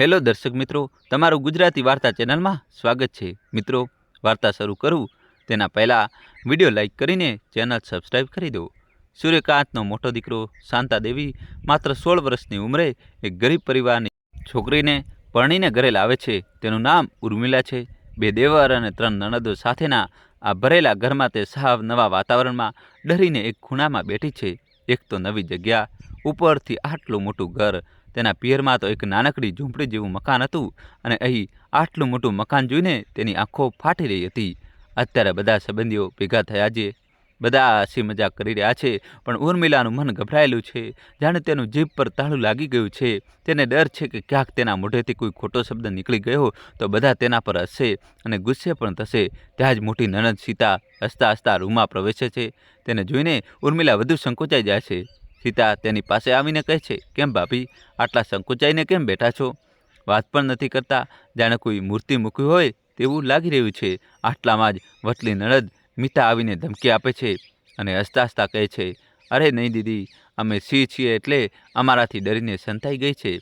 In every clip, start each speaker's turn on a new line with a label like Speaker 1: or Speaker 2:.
Speaker 1: Hello દર્શક મિત્રો, તમારું ગુજરાતી વાર્તા ચેનલમાં સ્વાગત છે। મિત્રો, વાર્તા શરૂ કરું તેના પહેલાં વિડીયો લાઇક કરીને ચેનલ સબસ્ક્રાઈબ કરી દો। સૂર્યકાંતનો મોટો દીકરો શાંતાદેવી માત્ર 16 વર્ષની ઉંમરે એક ગરીબ પરિવારની છોકરીને પરણીને ઘરે લાવે છે। તેનું નામ ઉર્મિલા છે। 2 દેવર અને 3 નણંદો સાથેના આ ભરેલા ઘરમાં તે સાવ નવા વાતાવરણમાં ડરીને એક ખૂણામાં બેઠી છે। એક તો નવી જગ્યા, ઉપરથી આટલું મોટું ઘર। તેના પિયરમાં તો એક નાનકડી ઝૂંપડી જેવું મકાન હતું અને અહીં આટલું મોટું મકાન જોઈને તેની આંખો ફાટી રહી હતી। અત્યારે બધા સંબંધીઓ ભેગા થયા છે, બધા હસી મજાક કરી રહ્યા છે, પણ ઉર્મિલાનું મન ગભરાયેલું છે, જાણે તેનું જીભ પર તાળું લાગી ગયું છે। તેને ડર છે કે ક્યાંક તેના મોઢેથી કોઈ ખોટો શબ્દ નીકળી ગયો તો બધા તેના પર હસશે અને ગુસ્સે પણ થશે। ત્યાં જ મોટી નણંદ સીતા હસતા હસતા રૂમમાં પ્રવેશે છે। તેને જોઈને ઉર્મિલા વધુ સંકોચાઈ જાય છે। સીતા તેની પાસે આવીને કહે છે, કેમ ભાભી, આટલા સંકોચાઈને કેમ બેઠા છો? વાત પણ નથી કરતા, જાણે કોઈ મૂર્તિ મૂકી હોય તેવું લાગી રહ્યું છે। આટલામાં જ વટલી નણંદ મીતા આવીને ધમકી આપે છે અને હસતા હસતા કહે છે, અરે નહીં દીદી, અમે સિંહ છીએ એટલે અમારાથી ડરીને સંતાઈ ગઈ છે।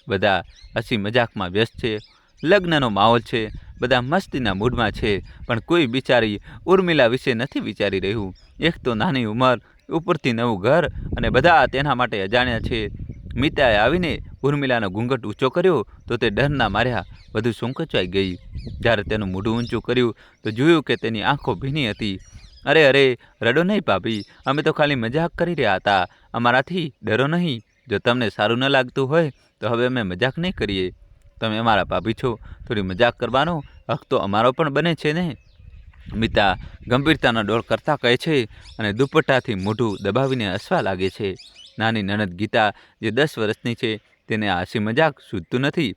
Speaker 1: બધા હસી મજાકમાં વ્યસ્ત છે, લગ્નનો માહોલ છે, બધા મસ્તીના મૂડમાં છે, પણ કોઈ બિચારી ઉર્મિલા વિશે નથી વિચારી રહ્યું। એક તો નાની ઉંમર, ઉપરથી નવું ઘર અને બધા તેના માટે અજાણ્યા છે। મીતાએ આવીને ઉર્મિલાનો ઘૂંઘટ ઊંચો કર્યો તો તે ડરના માર્યા વધુ સંકોચાઈ ગઈ। જ્યારે તેનું મોઢું ઊંચું કર્યું તો જોયું કે તેની આંખો ભીની હતી। અરે અરે, રડો નહીં ભાભી, અમે તો ખાલી મજાક કરી રહ્યા હતા, અમારાથી ડરો નહીં। જો તમને સારું ન લાગતું હોય તો હવે અમે મજાક નહીં કરીએ। તમે અમારા ભાભી છો, થોડી મજાક કરવાનો હક તો અમારો પણ બને છે ને? મીતા ગંભીરતાનો ડોળ કરતા કહે છે અને દુપટ્ટાથી મોઢું દબાવીને હસવા લાગે છે। નાની નણંદ ગીતા, જે 10 વર્ષની છે, તેને આ હસી મજાક સૂઝતું નથી।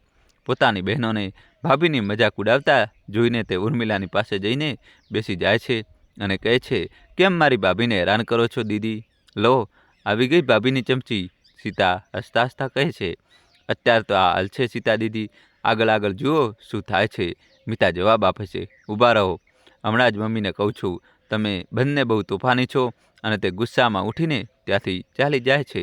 Speaker 1: પોતાની બહેનોને ભાભીની મજાક ઉડાવતા જોઈને તે ઉર્મિલાની પાસે જઈને બેસી જાય છે અને કહે છે, કેમ મારી ભાભીને હેરાન કરો છો દીદી? લો, આવી ગઈ ભાભીની ચમચી, સીતા હસતા હસતા કહે છે। અત્યારે તો આ હાલ છે સીતા દીદી, આગળ આગળ જુઓ શું થાય છે। મીતા જવાબ આપે છે, ઊભા રહો, હમણાં જ મમ્મીને કહું છું, તમે બંને બહુ તોફાની છો, અને તે ગુસ્સામાં ઉઠીને ત્યાંથી ચાલી જાય છે।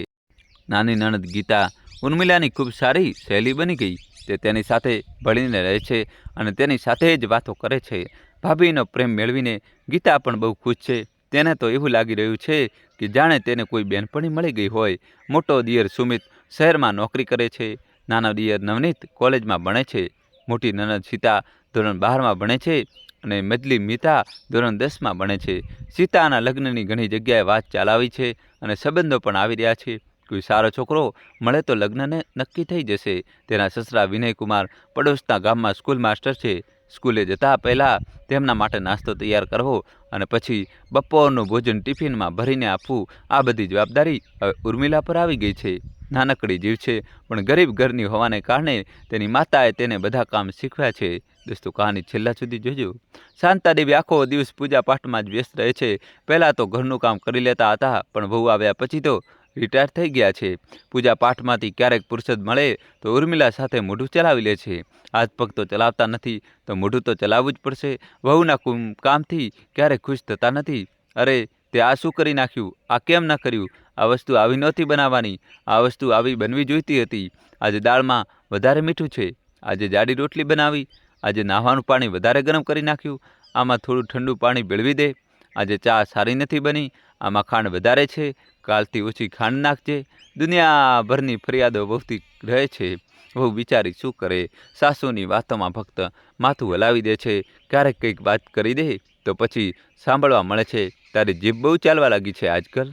Speaker 1: નાની નણંદ ગીતા ઉર્મિલાની ખૂબ સારી સહેલી બની ગઈ। તે તેની સાથે ભળીને રહે છે અને તેની સાથે જ વાતો કરે છે। ભાભીનો પ્રેમ મેળવીને ગીતા પણ બહુ ખુશ છે। તેને તો એવું લાગી રહ્યું છે કે જાણે તેને કોઈ બહેનપણી મળી ગઈ હોય। મોટો દિયર સુમિત શહેરમાં નોકરી કરે છે, નાનો દિયર નવનીત કોલેજમાં ભણે છે, મોટી નણંદ સીતા ધોરણ 12માં ભણે છે અને મજલી મીતા ધોરણ 10માં ભણે છે। સીતાના લગ્નની ઘણી જગ્યાએ વાત ચાલાવી છે અને સંબંધો પણ આવી રહ્યા છે। કોઈ સારો છોકરો મળે તો લગ્નને નક્કી થઈ જશે। તેના સસરા વિનયકુમાર પડોશના ગામમાં સ્કૂલ માસ્ટર છે। સ્કૂલે જતા પહેલાં તેમના માટે નાસ્તો તૈયાર કરવો અને પછી બપોરનું ભોજન ટિફિનમાં ભરીને આપવું, આ બધી જવાબદારી હવે ઉર્મિલા પર આવી ગઈ છે। નાનકડી જીવ છે, પણ ગરીબ ઘરની હોવાને કારણે તેની માતાએ તેને બધા કામ શીખવ્યા છે। દોસ્તો, કહાની છેલ્લા સુધી જોજો। શાંતાદેવી આખો દિવસ પૂજા પાઠમાં જ વ્યસ્ત રહે છે। પહેલાં તો ઘરનું કામ કરી લેતા હતા, પણ વહુ આવ્યા પછી તો રિટાયર થઈ ગયા છે। પૂજા પાઠમાંથી ક્યારેક ફુરસદ મળે તો ઉર્મિલા સાથે મોઢું ચલાવી લે છે। હાથ પગ તો ચલાવતા નથી તો મોઢું તો ચલાવવું જ પડશે। વહુના કામથી ક્યારેક ખુશ થતા નથી। અરે, તે આ શું કરી નાખ્યું, આ કેમ ન કર્યું, આ વસ્તુ આવી નહોતી બનાવવાની, આ વસ્તુ આવી બનવી જોઈતી હતી, આજે દાળમાં વધારે મીઠું છે, આજે જાડી રોટલી બનાવી, આજે નાહવાનું પાણી વધારે ગરમ કરી નાખ્યું, આમાં થોડું ઠંડુ પાણી ભેળવી દે, આજે ચા સારી નથી બની, આમાં ખાંડ વધારે છે, કાલથી ઓછી ખાંડ નાખજે। દુનિયાભરની ફરિયાદો વહુથી રહે છે। વહુ બિચારી શું કરે? સાસુની વાતોમાં ફક્ત માથું હલાવી દે છે। ક્યારેક કંઈક વાત કરી દે તો પછી સાંભળવા મળે છે, તારી જીભ બહુ ચાલવા લાગી છે આજકાલ।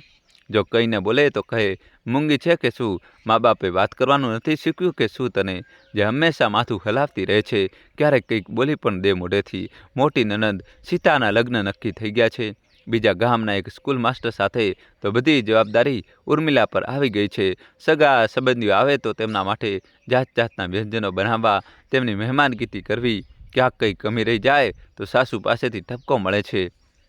Speaker 1: જો કંઈ ન બોલે તો કહે, મૂંગી છે કે શું? મા બાપે વાત કરવાનું નથી શીખ્યું કે શું તને? જે હંમેશા માથું હલાવતી રહે છે, ક્યારેક કંઈક બોલી પણ દે મોઢેથી। મોટી નણંદ સીતાના લગ્ન નક્કી થઈ ગયા છે બીજા ગામના એક સ્કૂલ માસ્ટર સાથે, તો બધી જવાબદારી ઉર્મિલા પર આવી ગઈ છે। સગા સંબંધીઓ આવે તો તેમના માટે જાત જાતના વ્યંજનો બનાવવા, તેમની મહેમાનગીરી કરવી, ક્યાંક કંઈ કમી રહી જાય તો સાસુ પાસેથી ઠપકો મળે છે।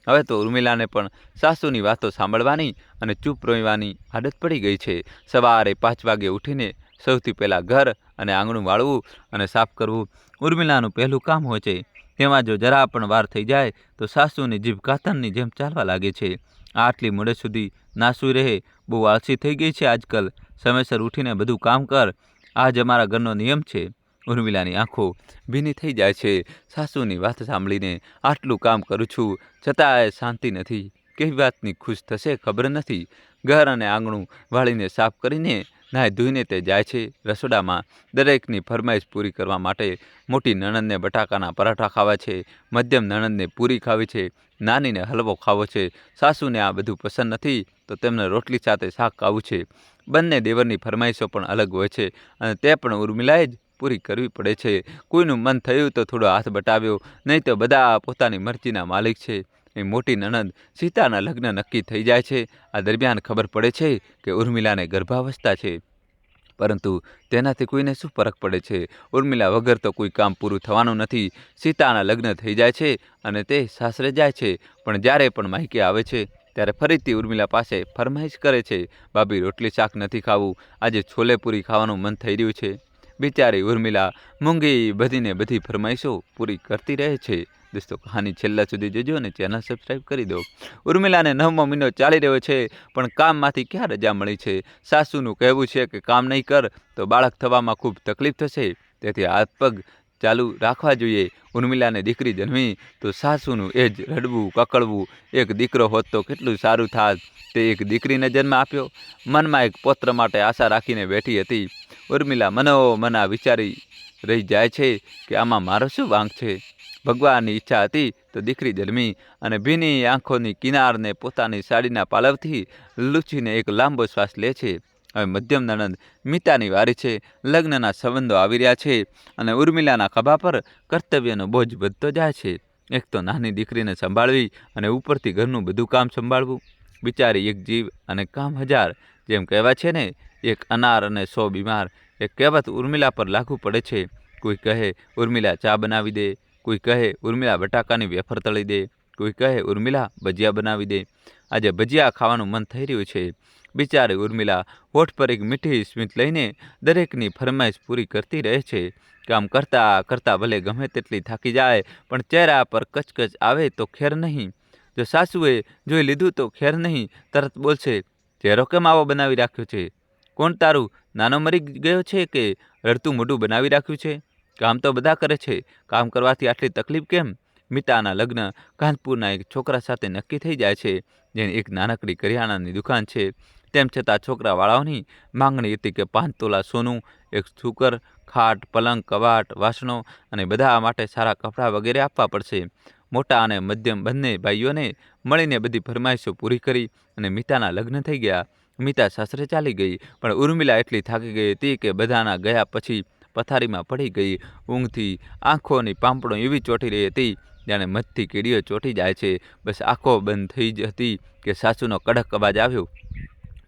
Speaker 1: હવે તો ઉર્મિલાને પણ સાસુની વાતો સાંભળવાની અને ચૂપ રહેવાની આદત પડી ગઈ છે। સવારે 5 વાગે ઉઠીને સૌથી પહેલાં ઘર અને આંગણું વાળવું અને સાફ કરવું ઉર્મિલાનું પહેલું કામ હોય છે। તેમાં જો જરા પણ વાર થઈ જાય તો સાસુની જીભ કાતરની જેમ ચાલવા લાગે છે। આટલી મોડે સુધી ના સૂઈ રહે, બહુ આળસી થઈ ગઈ છે આજકાલ, સમયસર ઉઠીને બધું કામ કર, આ જ અમારા ઘરનો નિયમ છે। ઉર્મિલાની આંખો ભીની થઈ જાય છે. સાસુની વાત સાંભળીને આટલું કામ કરું છું છતાંય શાંતિ નથી. કેવી વાતની ખુશ થશે ખબર નથી. ઘર અને આંગણું વાળીને સાફ કરીને નાહી ધોઈને તે જાય છે રસોડામાં. દરેકની ફરમાઈશ પૂરી કરવા માટે મોટી નણંદને બટાકાના પરાઠા ખાવા છે, મધ્યમ નણંદને પૂરી ખાવી છે, નાનીને હલવો ખાવો છે. સાસુને આ બધું પસંદ નથી તો તેમને રોટલી સાથે શાક ખાવું છે. બંને દેવરની ફરમાઈશો પણ અલગ હોય છે અને તે પણ ઉર્મિલાએ જ પૂરી કરવી પડે છે. કોઈનું મન થયું તો થોડો હાથ બટાવ્યો, નહીં તો બધા પોતાની મરજીના માલિક છે. એ મોટી નણંદ સીતાના લગ્ન નક્કી થઈ જાય છે. આ દરમિયાન ખબર પડે છે કે ઉર્મિલાને ગર્ભાવસ્થા છે, પરંતુ તેનાથી કોઈને શું ફરક પડે છે? ઉર્મિલા વગર તો કોઈ કામ પૂરું થવાનું નથી. સીતાના લગ્ન થઈ જાય છે અને તે સાસરે જાય છે, પણ જ્યારે પણ માયકે આવે છે ત્યારે ફરીથી ઉર્મિલા પાસે ફરમાઈશ કરે છે, ભાભી રોટલી શાક નથી ખાવું, આજે છોલે પૂરી ખાવાનું મન થઈ રહ્યું છે. બિચારી ઉર્મિલા મૂંગી બધી ફરમાઈશો પૂરી કરતી રહે છે. દોસ્તો, કહાની છેલ્લા સુધી જોજો અને ચેનલ સબસ્ક્રાઈબ કરી દો. ઉર્મિલાને 9મો મહિનો ચાલી રહ્યો છે, પણ કામમાંથી ક્યાં રજા મળી છે? સાસુનું કહેવું છે કે કામ નહીં કર તો બાળક થવામાં ખૂબ તકલીફ થશે, તેથી હાથ પગ ચાલુ રાખવા જોઈએ. ઉર્મિલાને દીકરી જન્મી તો સાસુનું એ જ રડવું કકળવું, એક દીકરો હોત તો કેટલું સારું થાત. તે એક દીકરીને જન્મ આપ્યો. મનમાં એક પૌત્ર માટે આશા રાખીને બેઠી હતી. ઉર્મિલા મનોમન આ વિચારી રહી જાય છે કે આમાં મારો શું વાંક છે? ભગવાનની ઈચ્છા હતી તો દીકરી જન્મી, અને ભીની આંખોની કિનારને પોતાની સાડીના પાલવથી લૂછીને એક લાંબો શ્વાસ લે છે. હવે મધ્યમ નણંદ મીતાની વારી છે. લગ્નના સંબંધો આવી રહ્યા છે અને ઉર્મિલાના ખભા પર કર્તવ્યનો બોજ વધતો જાય છે. એક તો નાની દીકરીને સંભાળવી અને ઉપરથી ઘરનું બધું કામ સંભાળવું. બિચારી એક જીવ અને કામ 1000, જેમ કહેવાય છે ને, એક અનાર અને 100 બીમાર. એક કહેવત ઉર્મિલા પર લાગુ પડે છે. કોઈ કહે ઉર્મિલા ચા બનાવી દે, કોઈ કહે ઉર્મિલા બટાકાની વેફર તળી દે, કોઈ કહે ઉર્મિલા ભજીયા બનાવી દે. આજે ભજીયા ખાવાનું મન થઈ રહ્યું છે. બિચારી ઉર્મિલા હોઠ પર એક મીઠી સ્મિત લઈને દરેકની ફરમાઈશ પૂરી કરતી રહે છે. કામ કરતાં કરતાં ભલે ગમે તેટલી થાકી જાય, પણ ચહેરા પર કચકચ આવે તો ખેર નહીં. જો સાસુએ જોઈ લીધું તો ખેર નહીં. તરત બોલશે, ચહેરો કેમ આવો બનાવી રાખ્યો છે? કોણ તારું નાનો મરી ગયો છે કે રડતું મોઢું બનાવી રાખ્યું છે? કામ તો બધા કરે છે, કામ કરવાથી આટલી તકલીફ કેમ? મીતાના લગ્ન કાનપુરના એક છોકરા સાથે નક્કી થઈ જાય છે, જેની એક નાનકડી કરિયાણાની દુકાન છે. તેમ છતાં છોકરાવાળાઓની માંગણી હતી કે 5 તોલા સોનું, એક સૂકર, ખાટ, પલંગ, કબાટ, વાસણો અને બધા માટે સારા કપડાં વગેરે આપવા પડશે. મોટા અને મધ્યમ બંને ભાઈઓને મળીને બધી ફરમાઈશો પૂરી કરી અને મીતાના લગ્ન થઈ ગયા. મીતા સાસરે ચાલી ગઈ, પણ ઉર્મિલા એટલી થાકી ગઈ હતી કે બધાના ગયા પછી પથારીમાં પડી ગઈ. ઊંઘથી આંખોની પાંપણો એવી ચોંટી રહી હતી જાણે મધથી કીડીઓ ચોંટી જાય છે. બસ આંખો બંધ થઈ જ હતી કે સાસુનો કડક અવાજ આવ્યો,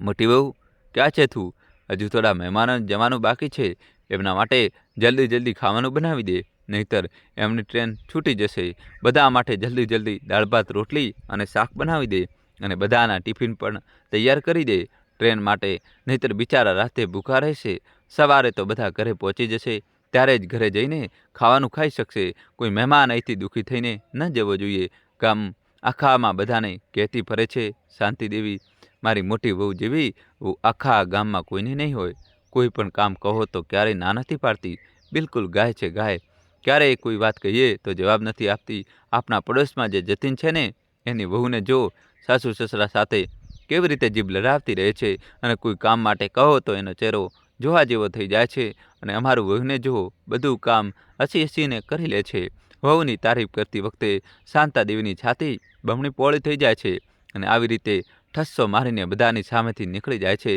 Speaker 1: મોટી વહુ, ક્યાં છે તું? હજુ થોડા મહેમાનો જવાનું બાકી છે, એમના માટે જલ્દી ખાવાનું બનાવી દે, નહીતર એમની ટ્રેન છૂટી જશે. બધા માટે જલ્દી દાળ ભાત રોટલી અને શાક બનાવી દે, અને બધાના ટિફિન પણ તૈયાર કરી દે ટ્રેન માટે, નહીતર બિચારા રાતે ભૂખા રહેશે. સવારે તો બધા ઘરે પહોંચી જશે, ત્યારે જ ઘરે જઈને ખાવાનું ખાઈ શકશે. કોઈ મહેમાન અહીંથી દુઃખી થઈને ન જવો જોઈએ. ગામ આખામાં બધાને કહેતી ફરે છે, શાંતિ દેવી, મારી મોટી વહુ જેવી વહુ આખા ગામમાં કોઈને નહીં હોય. કોઈ પણ કામ કહો તો ક્યારેય ના નથી પાડતી, બિલકુલ ગાય છે ગાય. ક્યારેય કોઈ વાત કહીએ તો જવાબ નથી આપતી. આપણા પડોશમાં જે જતીન છે ને, એની વહુને જો સાસુ સસરા સાથે કેવી રીતે જીભ લડાવતી રહે છે, અને કોઈ કામ માટે કહો તો એનો ચહેરો જોવા જેવો થઈ જાય છે. અને અમારું વહુને જુઓ, બધું કામ હસીને કરી લે છે. વહુની તારીફ કરતી વખતે શાંતાદેવીની છાતી બમણી પહોળી થઈ જાય છે, અને આવી રીતે ઠસ્સો મારીને બધાની સામેથી નીકળી જાય છે,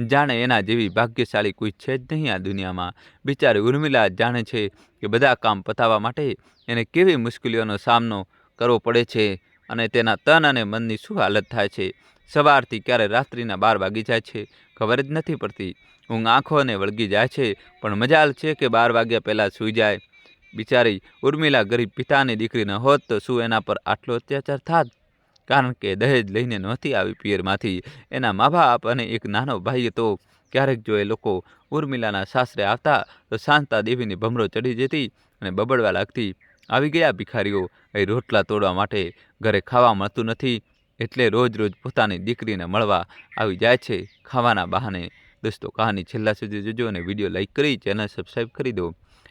Speaker 1: જાણે એના જેવી ભાગ્યશાળી કોઈ છે જ નહીં આ દુનિયામાં. બિચારી ઉર્મિલા જાણે છે કે બધા કામ પતાવવા માટે એને કેવી મુશ્કેલીઓનો સામનો કરવો પડે છે, અને તેના તન અને મનની શું હાલત થાય છે. સવારથી ક્યારે રાત્રિના 12 વાગી જાય છે, ખબર જ નથી પડતી. ઊંઘ આંખોને વળગી જાય છે, પણ મજાલ છે કે 12 વાગ્યા પહેલાં સૂઈ જાય. બિચારી ઉર્મિલા ગરીબ પિતાની દીકરી ન હોત તો શું એના પર આટલો અત્યાચાર થાત? કારણ કે દહેજ લઈને નહોતી આવી પિયરમાંથી. એના મા બાપ અને એક નાનો ભાઈ હતો. ક્યારેક જો એ લોકો ઉર્મિલાના સાસરે આવતા તો શાંતા દેવીની ભમરો ચડી જતી અને બબડવા લાગતી, આવી ગયા ભિખારીઓ અહીં રોટલા તોડવા માટે, ઘરે ખાવા મળતું નથી, એટલે રોજ પોતાની દીકરીને મળવા આવી જાય છે ખાવાના બહાને. દોસ્તો, કહાની છેલ્લા સુધી જોજો અને વિડીયો લાઈક કરી ચેનલ સબસ્ક્રાઈબ કરી દો.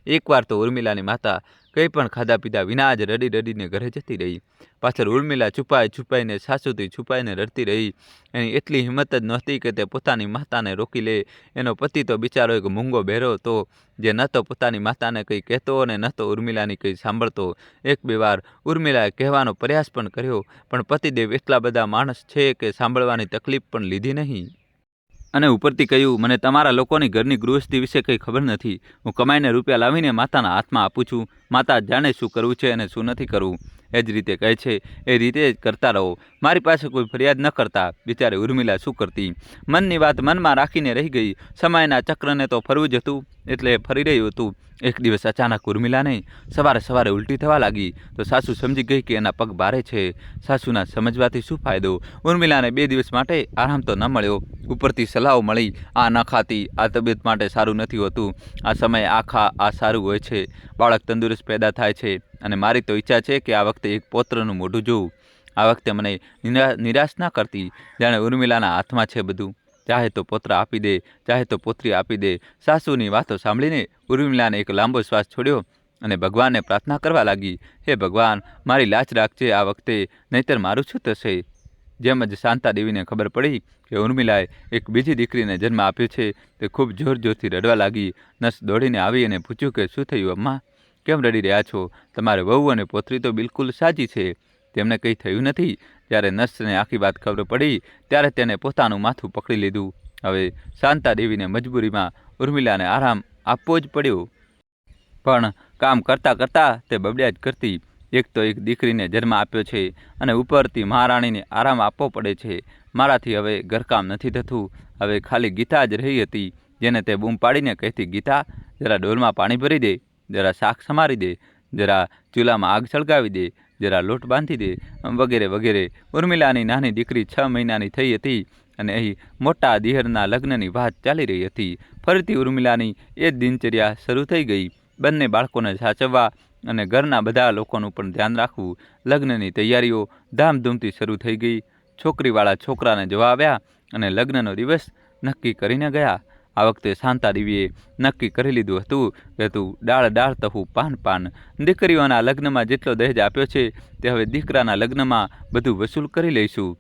Speaker 1: એકવાર તો ઉર્મિલાની માતા કંઈ પણ ખાધા પીધા વિના જ રડી રડીને ઘરે જતી રહી. પાછળ ઉર્મિલા છુપાઈને સાસુથી છુપાઈને રડતી રહી. એની એટલી હિંમત જ નહોતી કે તે પોતાની માતાને રોકી લે. એનો પતિ તો બિચારો એક મૂંગો બહેરો હતો, જે ન તો પોતાની માતાને કંઈ કહેતો અને ન તો ઉર્મિલાની કંઈ સાંભળતો. એક બે વાર ઉર્મિલાએ કહેવાનો પ્રયાસ પણ કર્યો, પણ પતિદેવ એટલા બધા માણસ છે કે સાંભળવાની તકલીફ પણ લીધી નહીં. અને ઉપરથી કહ્યું, મને તમારા લોકોની ઘરની ગૃહસ્થી વિશે કંઈ ખબર નથી. હું કમાઈને રૂપિયા લાવીને માતાના હાથમાં આપું છું. માતા જાણે શું કરવું છે અને શું નથી કરવું. એ જ રીતે કહે છે એ રીતે જ કરતા રહો. મારી પાસે કોઈ ફરિયાદ ન કરતા. બિચારી ઉર્મિલા શું કરતી? મનની વાત મનમાં રાખીને રહી ગઈ. સમયના ચક્રને તો ફરવું જ હતું, એટલે ફરી રહ્યું હતું. એક દિવસ અચાનક ઉર્મિલાને સવારે ઉલટી થવા લાગી તો સાસુ સમજી ગઈ કે એના પગ ભારે છે. સાસુના સમજવાથી શું ફાયદો? ઉર્મિલાને 2 દિવસ માટે આરામ તો ન મળ્યો, ઉપરથી સલાહો મળી, આ ન ખાતી, આ તબિયત માટે સારું નથી હોતું, આ સમયે આ ખા, આ સારું હોય છે, બાળક તંદુરસ્ત પેદા થાય છે. અને મારી તો ઈચ્છા છે કે આ વખતે એક પૌત્રનું મોઢું જોઉં. આ વખતે મને નિરાશ ના કરતી. જાણે ઉર્મિલાના હાથમાં છે બધું. ચાહે તો પૌત્ર આપી દે, ચાહે તો પુત્રી આપી દે. સાસુની વાતો સાંભળીને ઉર્મિલાને એક લાંબો શ્વાસ છોડ્યો અને ભગવાનને પ્રાર્થના કરવા લાગી, હે ભગવાન, મારી લાજ રાખજે આ વખતે, નહીતર મારું શું થશે? જેમ જ શાંતાદેવીને ખબર પડી કે ઉર્મિલાએ એક બીજી દીકરીને જન્મ આપ્યો છે, તે ખૂબ જોરથી રડવા લાગી. નર્સ દોડીને આવી અને પૂછ્યું કે શું થયું અમ્મા, કેમ રડી રહ્યા છો? તમારે વહુ અને પૌત્રી તો બિલકુલ સાજી છે, તેમને કંઈ થયું નથી. જ્યારે નર્સને આખી વાત ખબર પડી ત્યારે તેને પોતાનું માથું પકડી લીધું. હવે શાંતાદેવીને મજબૂરીમાં ઉર્મિલાને આરામ આપવો જ પડ્યો. પણ કામ કરતાં કરતાં તે બબડ્યા જ કરતી. એક તો એક દીકરીને જન્મ આપ્યો છે અને ઉપરથી મહારાણીને આરામ આપવો પડે છે. મારાથી હવે ઘરકામ નથી થતું. હવે ખાલી ગીતા જ રહી હતી, જેને તે બૂમ પાડીને કહેતી, ગીતા, જરા ડોલમાં પાણી ભરી દે, જરા શાક સમારી દે, જરા ચૂલામાં આગ સળગાવી દે, જરા લોટ બાંધી દે, વગેરે વગેરે. ઉર્મિલાની નાની દીકરી 6 મહિનાની થઈ હતી અને અહીં મોટા દિયરના લગ્નની વાત ચાલી રહી હતી. ફરીથી ઉર્મિલાની એ જ દિનચર્યા શરૂ થઈ ગઈ. બંને બાળકોને સાચવવા અને ઘરના બધા લોકોનું પણ ધ્યાન રાખવું. લગ્નની તૈયારીઓ ધામધૂમથી શરૂ થઈ ગઈ. છોકરીવાળા છોકરાને જોવા આવ્યા અને લગ્નનો દિવસ નક્કી કરીને ગયા. આ વખતે શાંતાદેવીએ નક્કી કરી લીધું હતું કે તું ડાળ તહું પાન. દીકરીઓના લગ્નમાં જેટલો દહેજ આપ્યો છે તે હવે દીકરાના લગ્નમાં બધું વસૂલ કરી લઈશું.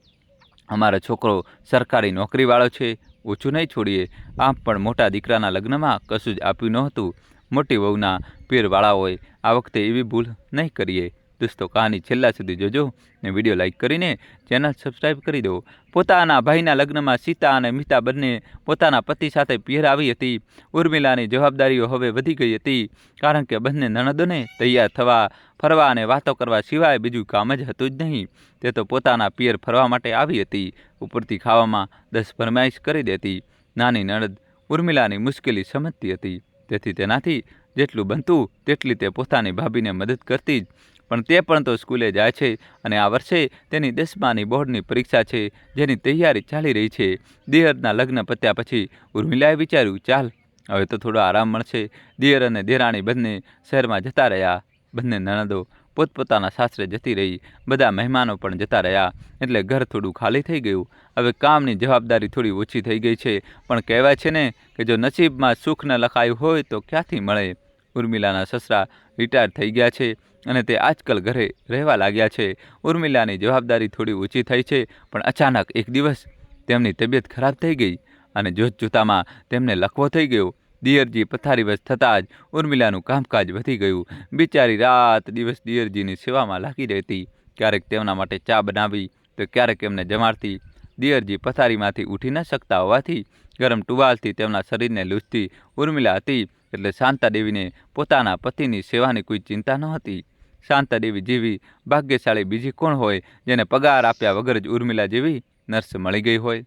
Speaker 1: અમારો છોકરો સરકારી નોકરીવાળો છે, ઓછું નહીં છોડીએ. આમ પણ મોટા દીકરાના લગ્નમાં કશું જ આપ્યું નહોતું. મોટી વહુના પીરવાળાઓએ આ વખતે એવી ભૂલ નહીં કરીએ. દોસ્તો, કહાની છેલ્લા સુધી જોજો ને વિડીયો લાઈક કરીને ચેનલ સબસ્ક્રાઈબ કરી દો. પોતાના ભાઈના લગ્નમાં સીતા અને મીતા બંને પોતાના પતિ સાથે પિયર આવી હતી. ઉર્મિલાની જવાબદારીઓ હવે વધી ગઈ હતી, કારણ કે બંને નણંદોને તૈયાર થવા, ફરવા અને વાતો કરવા સિવાય બીજું કામ જ હતું જ નહીં. તે તો પોતાના પિયર ફરવા માટે આવી હતી, ઉપરથી ખાવામાં 10 ફરમાઈશ કરી દેતી. નાની નણંદ ઉર્મિલાની મુશ્કેલી સમજતી હતી, તેથી તેનાથી જેટલું બનતું તેટલી તે પોતાની ભાભીને મદદ કરતી જ. પણ તે પણ તો સ્કૂલે જાય છે અને આ વર્ષે તેની 10માની બોર્ડની પરીક્ષા છે, જેની તૈયારી ચાલી રહી છે. દિયરના લગ્ન પત્યા પછી ઉર્મિલાએ વિચાર્યું, ચાલ હવે તો થોડો આરામ મળશે. દિયર અને દેરાણી બંને શહેરમાં જતા રહ્યા. બંને નણંદો પોતપોતાના સાસરે જતી રહી. બધા મહેમાનો પણ જતા રહ્યા, એટલે ઘર થોડું ખાલી થઈ ગયું. હવે કામની જવાબદારી થોડી ઓછી થઈ ગઈ છે, પણ કહેવાય છે ને કે જો નસીબમાં સુખ ન લખાયું હોય તો ક્યાંથી મળે. ઉર્મિલાના સસરા રિટાયર થઈ ગયા છે અને તે આજકાલ ઘરે રહેવા લાગ્યા છે. ઉર્મિલાની જવાબદારી થોડી ઓછી થઈ છે, પણ અચાનક એક દિવસ તેમની તબિયત ખરાબ થઈ ગઈ અને જોતજોતામાં તેમને લકવો થઈ ગયો. દિયરજી પથારીવશ થતાં જ ઉર્મિલાનું કામકાજ વધી ગયું. બિચારી રાત દિવસ દિયરજીની સેવામાં લાગી રહેતી. ક્યારેક તેમના માટે ચા બનાવી તો ક્યારેક એમને જમાડતી. દિયરજી પથારીમાંથી ઉઠી ન શકતા હોવાથી ગરમ ટુવાલથી તેમના શરીરને લૂછતી ઉર્મિલા હતી, એટલે શાંતાદેવીને પોતાના પતિની સેવાની કોઈ ચિંતા નહોતી. શાંતાદેવી જેવી ભાગ્યશાળી બીજી કોણ હોય, જેને પગાર આપ્યા વગર જ ઉર્મિલા જેવી નર્સ મળી ગઈ હોય.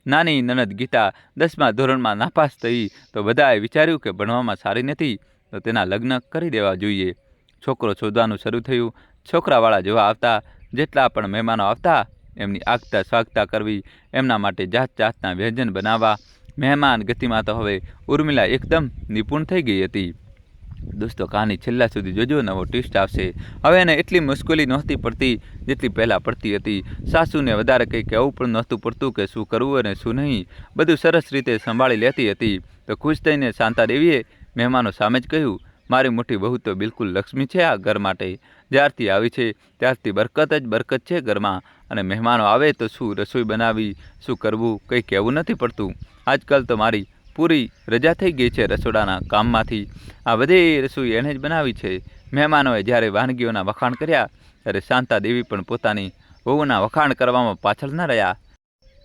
Speaker 1: નાની નણંદ ગીતા 10મા ધોરણમાં નાપાસ થઈ તો બધાએ વિચાર્યું કે ભણવામાં સારી નથી તો તેના લગ્ન કરી દેવા જોઈએ. છોકરો શોધવાનું શરૂ થયું. છોકરાવાળા જોવા આવતા. જેટલા પણ મહેમાનો આવતા એમની આગતા સ્વાગતા કરવી, એમના માટે જાતના વ્યંજન બનાવવા. મહેમાન ગતિમાં તો હવે ઉર્મિલા એકદમ નિપુણ થઈ ગઈ હતી. દોસ્તો, કહાની છેલ્લા સુધી જોજો, નવો ટ્વિસ્ટ આવશે. હવે એને એટલી મુશ્કેલી નહોતી પડતી જેટલી પહેલાં પડતી હતી. સાસુને વધારે કંઈ કહેવું પણ નહોતું પડતું કે શું કરવું અને શું નહીં. બધું સરસ રીતે સંભાળી લેતી હતી. તો ખુશ થઈને શાંતાદેવીએ મહેમાનો સામે જ કહ્યું, મારી મોટી બહુ તો બિલકુલ લક્ષ્મી છે આ ઘર માટે. જ્યારથી આવી છે ત્યારથી બરકત જ બરકત છે ઘરમાં. અને મહેમાનો આવે તો શું રસોઈ બનાવી, શું કરવું કંઈ કહેવું નથી પડતું. આજકાલ તો મારી પૂરી રજા થઈ ગઈ છે રસોડાના કામમાંથી. આ બધી રસોઈ એણે જ બનાવી છે. મહેમાનોએ જ્યારે વાનગીઓના વખાણ કર્યા ત્યારે શાંતા દેવી પણ પોતાની વહુના વખાણ કરવામાં પાછળ ન રહ્યા.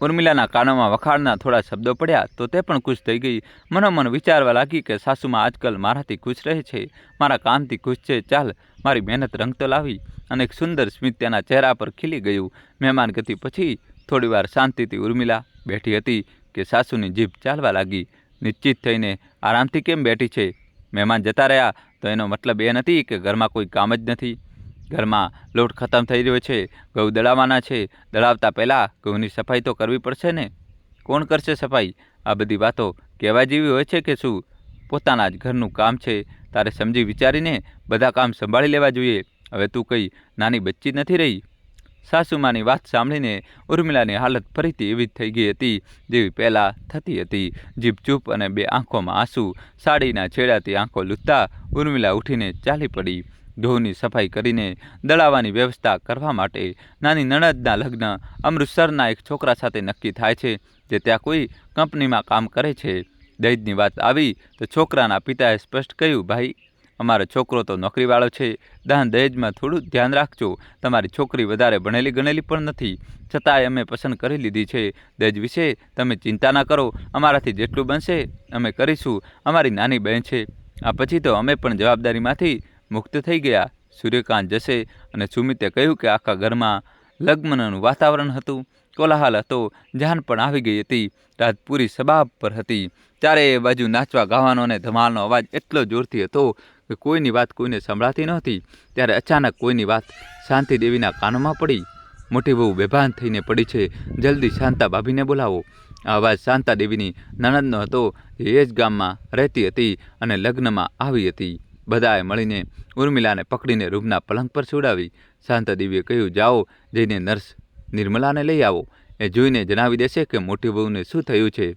Speaker 1: ઉર્મિલાના કાનોમાં વખાણના થોડા શબ્દો પડ્યા તો તે પણ ખુશ થઈ ગઈ. મનોમન વિચારવા લાગી કે સાસુમાં આજકાલ મારાથી ખુશ રહે છે, મારા કામથી ખુશ છે. ચાલ મારી મહેનત રંગ તો લાવી. અને એક સુંદર સ્મિત તેના ચહેરા પર ખીલી ગયું. મહેમાન ગતિ પછી થોડીવાર શાંતિથી ઉર્મિલા બેઠી હતી કે સાસુની જીભ ચાલવા લાગી. નિશ્ચિત થઈને આરામથી કેમ બેઠી છે? મહેમાન જતા રહ્યા તો એનો મતલબ એ નથી કે ઘરમાં કોઈ કામ જ નથી. ઘરમાં લોટ ખતમ થઈ રહ્યો છે, ઘઉં દળાવવાના છે. દળાવતા પહેલાં ઘઉંની સફાઈ તો કરવી પડશે ને. કોણ કરશે સફાઈ? આ બધી વાતો કહેવા જેવી હોય છે કે શું? પોતાના જ ઘરનું કામ છે, તારે સમજી વિચારીને બધા કામ સંભાળી લેવા જોઈએ. હવે તું કંઈ નાની બચ્ચી નથી રહી. સાસુમાની વાત સાંભળીને ઉર્મિલાની હાલત ફરીથી એવી જ થઈ ગઈ હતી જેવી પહેલાં થતી હતી. જીભ ચૂપ અને બે આંખોમાં આંસુ. સાડીના છેડાથી આંખો લૂંટતા ઉર્મિલા ઉઠીને ચાલી પડી. ઘઉંની સફાઈ કરીને દળાવવાની વ્યવસ્થા કરવા માટે. નાની નણદના લગ્ન અમૃતસરના એક છોકરા સાથે નક્કી થાય છે જે ત્યાં કોઈ કંપનીમાં કામ કરે છે. દહેજની વાત આવી તો છોકરાના પિતાએ સ્પષ્ટ કહ્યું, ભાઈ અમારો છોકરો તો નોકરીવાળો છે, દાન દહેજમાં થોડું ધ્યાન રાખજો. તમારી છોકરી વધારે ભણેલી ગણેલી પણ નથી, છતાંય અમે પસંદ કરી લીધી છે. દહેજ વિશે તમે ચિંતા ના કરો, અમારાથી જેટલું બનશે અમે કરીશું. અમારી નાની બહેન છે. આ પછી તો અમે પણ જવાબદારીમાંથી મુક્ત થઈ ગયા. સૂર્યકાંત જશે અને સુમિતે કહ્યું કે આખા ઘરમાં લગ્નનું વાતાવરણ હતું, કોલાહલ હતો, જાન પણ આવી ગઈ હતી. રાત પૂરી સબાબ પર હતી. ચારે બાજુ નાચવા ગાવાનો અને ધમાલનો અવાજ એટલો જોરથી હતો કે કોઈની વાત કોઈને સંભળાતી નહોતી. ત્યારે અચાનક કોઈની વાત શાંતિ દેવીના કાનોમાં પડી. મોટી બહુ બેભાન થઈને પડી છે, જલ્દી શાંતા ભાભીને બોલાવો. આ અવાજ શાંતા દેવીની નણંદનો હતો, એ જ ગામમાં રહેતી હતી અને લગ્નમાં આવી હતી. બધાએ મળીને ઉર્મિલાને પકડીને રૂમના પલંગ પર સુડાવી. શાંતા દેવીએ કહ્યું, જાઓ જઈને નર્સ નિર્મલાને લઈ આવો. એ જોઈને જણાવી દેશે કે મોટી બહુને શું થયું છે.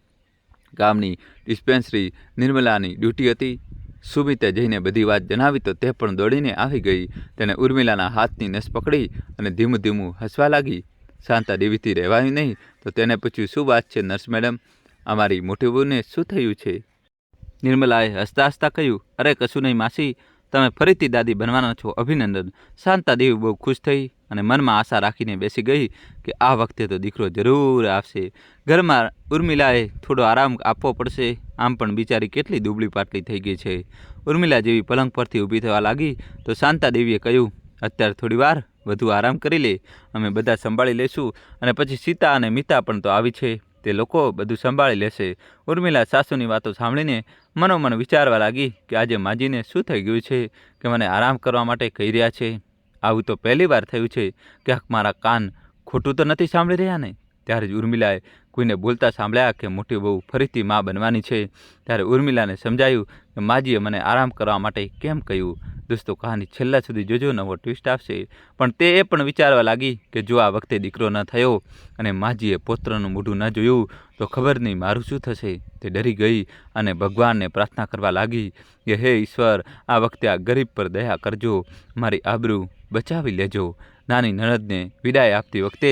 Speaker 1: ગામની ડિસ્પેન્સરી નિર્મલાની ડ્યુટી હતી. સુમિતે જઈને બધી વાત જણાવી તો તે પણ દોડીને આવી ગઈ. તેને ઉર્મિલાના હાથની નસ પકડી અને ધીમું ધીમું હસવા લાગી. શાંતા દેવીથી રહેવાયું નહીં તો તેને પૂછ્યું, શું વાત છે નર્સ મેડમ? અમારી મોટી બહુને શું થયું છે? નિર્મલાએ હસતા હસતા કહ્યું, અરે કશું નહીં માસી, તમે ફરીથી દાદી બનવાના છો, અભિનંદન. શાંતા દેવી બહુ ખુશ થઈ અને મનમાં આશા રાખીને બેસી ગઈ કે આ વખતે તો દીકરો જરૂર આવશે. ઘરમાં ઉર્મિલાએ થોડો આરામ આપવો પડશે. આમ પણ બિચારી કેટલી દુબળી પાટલી થઈ ગઈ છે. ઉર્મિલા જેવી પલંગ પરથી ઊભી થવા લાગી તો શાંતા દેવીએ કહ્યું, અત્યારે થોડી વાર વધુ આરામ કરી લે, અમે બધા સંભાળી લઈશું. અને પછી સીતા અને મીતા પણ તો આવી છે, તે લોકો બધું સંભાળી લેશે. ઉર્મિલા સાસુની વાતો સાંભળીને મનોમન વિચારવા લાગી કે આજે માજીને શું થઈ ગયું છે કે મને આરામ કરવા માટે કહી રહ્યા છે. આવું તો પહેલી વાર થયું છે. ક્યાંક મારા કાન ખોટું તો નથી સાંભળી રહ્યા ને? ત્યારે જ ઉર્મિલાએ કોઈને બોલતા સાંભળ્યા કે મોટી બહુ ફરીથી મા બનવાની છે. ત્યારે ઉર્મિલાને સમજાયું કે માજીએ મને આરામ કરવા માટે કેમ કહ્યું. દોસ્તો, કહાની છેલ્લા સુધી જોજો, નવો ટ્વિસ્ટ આવશે. પણ તે એ પણ વિચારવા લાગી કે જો આ વખતે દીકરો ન થયો અને માજીએ પુત્રનું મોઢું ન જોયું તો ખબર નહીં મારું શું થશે. તે ડરી ગઈ અને ભગવાનને પ્રાર્થના કરવા લાગી કે હે ઈશ્વર, આ વખતે આ ગરીબ પર દયા કરજો, મારી આબરૂ બચાવી લેજો. નાની નણદને વિદાય આપતી વખતે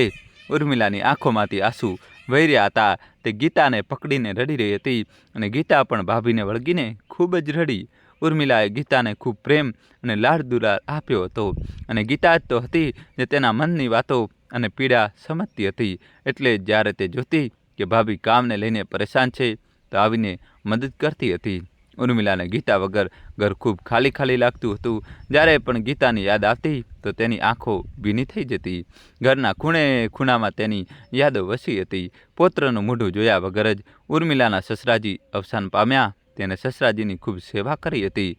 Speaker 1: ઉર્મિલાની આંખોમાંથી આંસુ વહી રહ્યા હતા. તે ગીતાને પકડીને રડી રહી હતી અને ગીતા પણ ભાભીને વળગીને ખૂબ જ રડી. ઉર્મિલાએ ગીતાને ખૂબ પ્રેમ અને લાડ દુલાર આપ્યો હતો અને ગીતા જ તો હતી જે તેના મનની વાતો અને પીડા સમજતી હતી. એટલે જ્યારે તે જોતી કે ભાભી કામને લઈને પરેશાન છે તો આવીને મદદ કરતી હતી. ઉર્મિલાને ગીતા વગર ઘર ખૂબ ખાલી ખાલી લાગતું હતું. જ્યારે પણ ગીતાની યાદ આવતી તો તેની આંખો ભીની થઈ જતી. ઘરના ખૂણે ખૂણામાં તેની યાદો વસી હતી. પુત્રનું મોઢું જોયા વગર જ ઉર્મિલાના સસરાજી અવસાન પામ્યા. તેને સસરાજીની ખૂબ સેવા કરી હતી.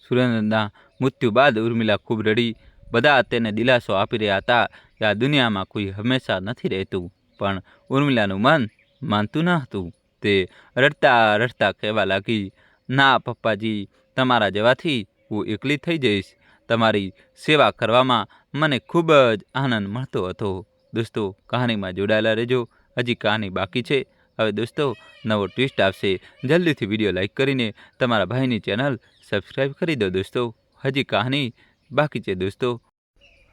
Speaker 1: સુરેન્દ્રના મૃત્યુ બાદ ઉર્મિલા ખૂબ રડી. બધા તેને દિલાસો આપી રહ્યા હતા કે આ દુનિયામાં કોઈ હંમેશા નથી રહેતું. પણ ઉર્મિલાનું મન માનતું ન હતું. તે રડતા રડતા કહેવા લાગી, ના પપ્પાજી, તમારા જવાથી હું એકલી થઈ જઈશ. તમારી સેવા કરવામાં મને ખૂબ જ આનંદ મળતો હતો. દોસ્તો, કહાનીમાં જોડાયેલા રહેજો, હજી કહાની બાકી છે. હવે દોસ્તો, નવો ટ્વિસ્ટ આવશે. જલ્દીથી વિડીયો લાઇક કરીને તમારા ભાઈની ચેનલ સબસ્ક્રાઈબ કરી દો દોસ્તો. હજી કહાની બાકી છે દોસ્તો.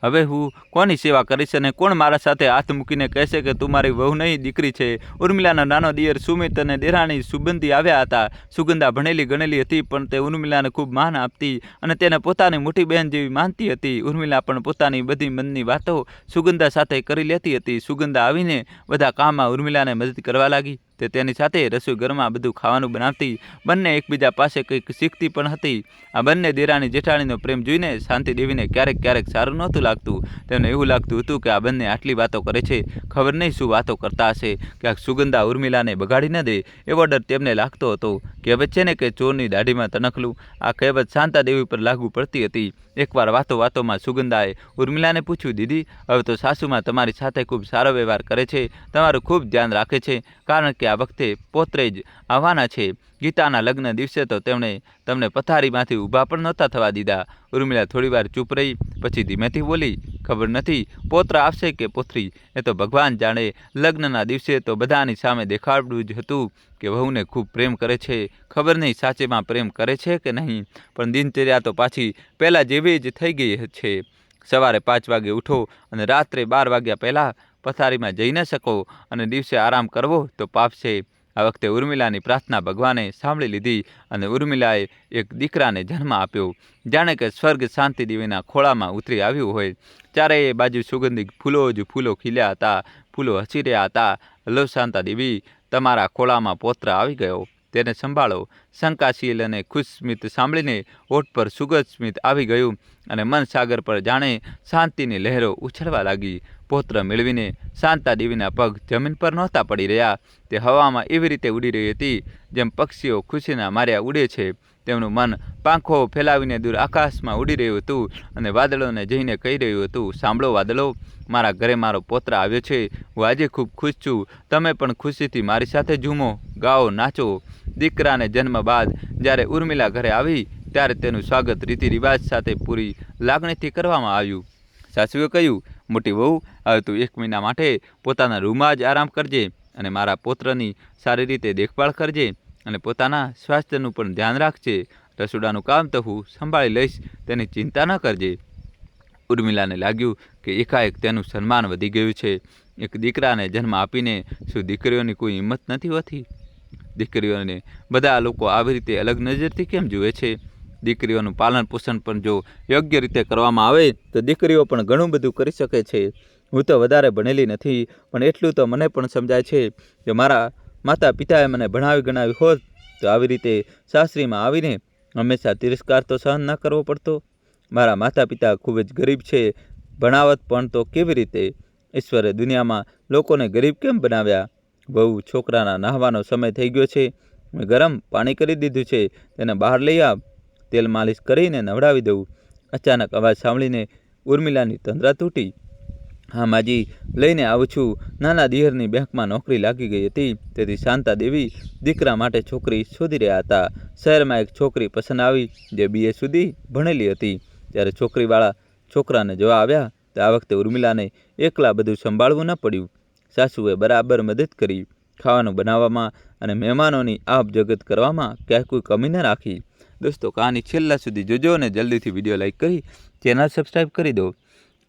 Speaker 1: હવે હું કોની સેવા કરીશ અને કોણ મારા સાથે હાથ મૂકીને કહેશે કે તું મારી વહુ નહીં દીકરી છે. ઉર્મિલાનો નાનો દિયર સુમિત અને દેરાણી સુગંધી આવ્યા હતા. સુગંધા ભણેલી ગણેલી હતી, પણ તે ઉર્મિલાને ખૂબ માન આપતી અને તેને પોતાની મોટી બહેન જેવી માનતી હતી. ઉર્મિલા પણ પોતાની બધી મનની વાતો સુગંધા સાથે કરી લેતી હતી. સુગંધા આવીને બધા કામમાં ઉર્મિલાને મદદ કરવા લાગી. તે તેની સાથે રસોઈ ઘરમાં બધું ખાવાનું બનાવતી. બંને એકબીજા પાસે કંઈક શીખતી પણ હતી. આ બંને દેરાણી જેઠાણીનો પ્રેમ જોઈને શાંતિ દેવીને ક્યારેક સારું નહોતું લાગતું. તેમને એવું લાગતું હતું કે આ બંને આટલી વાતો કરે છે, ખબર નહીં શું વાતો કરતા હશે, કે આ સુગંધા ઉર્મિલાને બગાડી ન દે એવો ડર તેમને લાગતો હતો. કહેવત છે ને કે ચોરની દાઢીમાં તનખલું, આ કહેવત શાંતા દેવી પર લાગુ પડતી હતી. એકવાર વાતોમાં સુગંધાએ ઉર્મિલાને પૂછ્યું, દીદી, હવે તો સાસુમાં તમારી સાથે ખૂબ સારો વ્યવહાર કરે છે, તમારું ખૂબ ધ્યાન રાખે છે, કારણ કે આ વખતે પોતરે જ આવવાના છે. ગીતાના લગ્ન દિવસે તો તેમણે તમને પથારીમાંથી ઊભા પણ નહોતા થવા દીધા. ઉર્મિલા થોડીવાર ચૂપ રહી, પછી ધીમેથી બોલી, ખબર નથી પોત્ર આવશે કે પોતરી, એ તો ભગવાન જાણે. લગ્નના દિવસે તો બધાની સામે દેખાડવું જ હતું કે વહુને ખૂબ પ્રેમ કરે છે. ખબર નહીં સાચેમાં પ્રેમ કરે છે કે નહીં, પણ દિનચર્યા તો પાછી પહેલાં જેવી જ થઈ ગઈ છે. સવારે 5 વાગે ઉઠો અને રાત્રે 12 વાગ્યા પહેલાં પથારીમાં જઈ ન શકો અને દિવસે આરામ કરવો તો પાપ છે. આ વખતે ઉર્મિલાની પ્રાર્થના ભગવાને સાંભળી લીધી અને ઉર્મિલાએ એક દીકરાને જન્મ આપ્યો. જાણે કે સ્વર્ગ શાંતિ દેવીના ખોળામાં ઉતરી આવ્યું હોય. ચારેય બાજુ સુગંધિત ફૂલો જ ફૂલો ખીલ્યા હતા. ફૂલો હસી રહ્યા હતા. લો શાંતા દેવી, તમારા ખોળામાં પોત્ર આવી ગયો, તેને સંભાળો. શંકાશીલ અને ખુશ સ્મિત સાંભળીને હોઠ પર સુગત સ્મિત આવી ગયું અને મન સાગર પર જાણે શાંતિની લહેરો ઉછળવા લાગી. પોત્ર મેળવીને શાંતા દેવીના પગ જમીન પર નહોતા પડી રહ્યા. તે હવામાં એવી રીતે ઉડી રહી હતી જેમ પક્ષીઓ ખુશીના માર્યા ઉડે છે. તેમનું મન પાંખો ફેલાવીને દૂર આકાશમાં ઉડી રહ્યું હતું અને વાદળોને જઈને કહી રહ્યું હતું, સાંભળો વાદળો, મારા ઘરે મારો પોત્ર આવ્યો છે. હું આજે ખૂબ ખુશ છું. તમે પણ ખુશીથી મારી સાથે ઝૂમો, ગાઓ, નાચો. દીકરાને જન્મ બાદ જ્યારે ઉર્મિલા ઘરે આવી ત્યારે તેનું સ્વાગત રીતિ રિવાજ સાથે પૂરી લાગણીથી કરવામાં આવ્યું. સાસુએ કહ્યું, મોટી વહુ, હવે તું 1 મહિના માટે પોતાના રૂમમાં જ આરામ કરજે અને મારા પોત્રની સારી રીતે દેખભાળ કરજે અને પોતાના સ્વાસ્થ્યનું પણ ધ્યાન રાખજે. રસોડાનું કામ તો હું સંભાળી લઈશ, તેની ચિંતા ન કરજે. ઉર્મિલાને લાગ્યું કે એકાએક તેનું સન્માન વધી ગયું છે. એક દીકરાને જન્મ આપીને શું દીકરીઓની કોઈ હિંમત નથી હોતી? દીકરીઓને બધા લોકો આવી રીતે અલગ નજરથી કેમ જુએ છે? દીકરીઓનું પાલન પોષણ પણ જો યોગ્ય રીતે કરવામાં આવે તો દીકરીઓ પણ ઘણું બધું કરી શકે છે. હું તો વધારે ભણેલી નથી, પણ એટલું તો મને પણ સમજાય છે કે મારા માતા પિતાએ મને ભણાવી ગણાવી હોત તો આવી રીતે સાસરીમાં આવીને હંમેશા તિરસ્કાર તો સહન ન કરવો પડતો. મારા માતા પિતા ખૂબ જ ગરીબ છે, ભણાવત પણ તો કેવી રીતે? ઈશ્વરે દુનિયામાં લોકોને ગરીબ કેમ બનાવ્યા? બહુ છોકરાના નહાવાનો સમય થઈ ગયો છે, મેં ગરમ પાણી કરી દીધું છે, તેને બહાર લઈ આવ, તેલ માલિશ કરીને નવડાવી દઉં. અચાનક અવાજ સાંભળીને ઉર્મિલાની તંદ્રા તૂટી. હા માજી, લઈને આવું છું. નાના દિયરની બેંકમાં નોકરી લાગી ગઈ હતી, તેથી શાંતા દેવી દીકરા માટે છોકરી શોધી રહ્યા હતા. શહેરમાં એક છોકરી પસંદ આવી જે BA સુધી ભણેલી હતી. ત્યારે છોકરીવાળા છોકરાને જોવા આવ્યા તો આ વખતે ઉર્મિલાને એકલા બધું સંભાળવું ન પડ્યું. સાસુએ બરાબર મદદ કરી, ખાવાનું બનાવવામાં અને મહેમાનોની આપ જગત કરવામાં ક્યાંય કોઈ કમી ન રાખી. દોસ્તો, કહાની છેલ્લા સુધી જોજો અને જલ્દીથી વિડીયો લાઈક કરી ચેનલ સબસ્ક્રાઈબ કરી દો.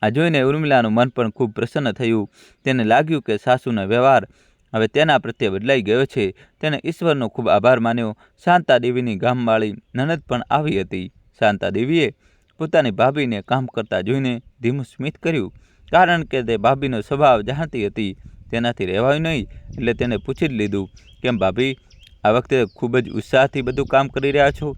Speaker 1: આ જોઈને ઉર્મિલાનું મન પણ ખૂબ પ્રસન્ન થયું. તેને લાગ્યું કે સાસુનો વ્યવહાર હવે તેના પ્રત્યે બદલાઈ ગયો છે. તેને ઈશ્વરનો ખૂબ આભાર માન્યો. શાંતા દેવીની ગામવાળી નનદ પણ આવી હતી. શાંતા દેવીએ પોતાની ભાભીને કામ કરતા જોઈને ધીમું સ્મિત કર્યું, કારણ કે તે ભાભીનો સ્વભાવ જાણતી હતી. તેનાથી રહેવાયું નહીં એટલે તેને પૂછી જ લીધું, કેમ ભાભી, આ વખતે ખૂબ જ ઉત્સાહથી બધું કામ કરી રહ્યા છો?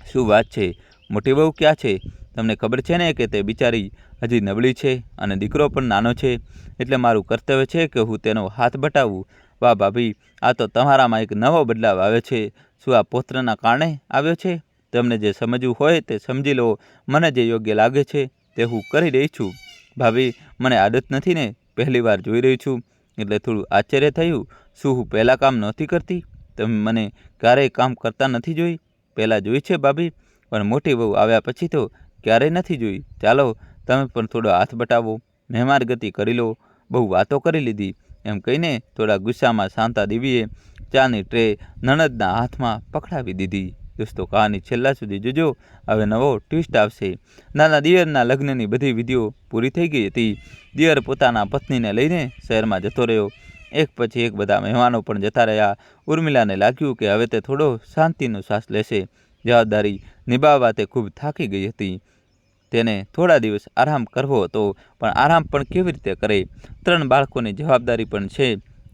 Speaker 1: શું વાત છે? મોટી વહુ ક્યાં છે? તમને ખબર છે ને કે તે બિચારી હજી નબળી છે અને દીકરો પણ નાનો છે, એટલે મારું કર્તવ્ય છે કે હું તેનો હાથ બટાવું. વાહ ભાભી, આ તો તમારામાં એક નવો બદલાવ આવ્યો છે. શું આ પૌત્રના કારણે આવ્યો છે? તમને જે સમજવું હોય તે સમજી લો. મને જે યોગ્ય લાગે છે તે હું કરી રહી છું. ભાભી, મને આદત નથી ને, પહેલી વાર જોઈ રહી છું એટલે થોડું આશ્ચર્ય થયું. શું હું પહેલાં કામ નહોતી કરતી? તમે મને ક્યારેય કામ કરતા નથી જોઈ? પહેલાં જોઈ છે ભાભી, પણ મોટી વહુ આવ્યા પછી તો ક્યારેય નથી જોઈ. ચાલો તમે પણ થોડો હાથ બટાવો, મહેમાન ગતિ કરી લો. બહુ વાતો કરી લીધી, એમ કહીને થોડા ગુસ્સામાં શાંતા દેવીએ ચાની ટ્રે નણંદના હાથમાં પકડાવી દીધી. દોસ્તો કહાની છેલ્લા સુધી જોજો, હવે નવો ટ્વિસ્ટ આવશે. નાના દિયરના લગ્નની બધી વિધિઓ પૂરી થઈ ગઈ હતી. દિયર પોતાના પત્નીને લઈને શહેરમાં જતો રહ્યો. એક પછી એક બધા મહેમાનો પણ જતા રહ્યા. ઉર્મિલાને લાગ્યું કે હવે તે થોડો શાંતિનો શ્વાસ લેશે. જવાબદારી નિભાવવા તે ખૂબ થાકી ગઈ હતી. તેને થોડા દિવસ આરામ કરવો હતો, પણ આરામ પણ કેવી રીતે કરે? 3 બાળકોની જવાબદારી પણ છે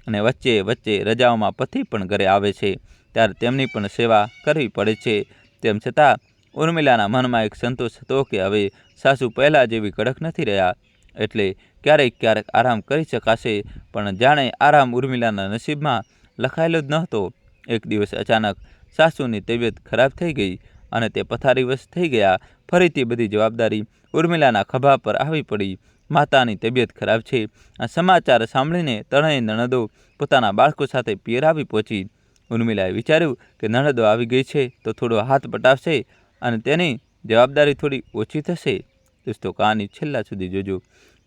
Speaker 1: અને વચ્ચે વચ્ચે રજાઓમાં પતિ પણ ઘરે આવે છે, ત્યારે તેમની પણ સેવા કરવી પડે છે. તેમ છતાં ઉર્મિલાના મનમાં એક સંતોષ હતો કે હવે સાસુ પહેલાં જેવી કડક નથી રહ્યા, એટલે ક્યારેક ક્યારેક આરામ કરી શકાશે. પણ જાણે આરામ ઉર્મિલાના નસીબમાં લખાયેલો જ નહોતો. એક દિવસ અચાનક સાસુની તબિયત ખરાબ થઈ ગઈ અને તે પથારીવશ થઈ ગયા. ફરીથી બધી જવાબદારી ઉર્મિલાના ખભા પર આવી પડી. માતાની તબિયત ખરાબ છે. આ સમાચાર સાંભળીને ત્રણેય નણંદો પોતાના બાળકો સાથે પિયર આવી પહોંચી. ઉર્મિલાએ વિચાર્યું કે નણંદો આવી ગઈ છે તો થોડો હાથ બટાવશે અને તેની જવાબદારી થોડી ઓછી થશે. દોસ્તો કહાની છેલ્લા સુધી જોજો.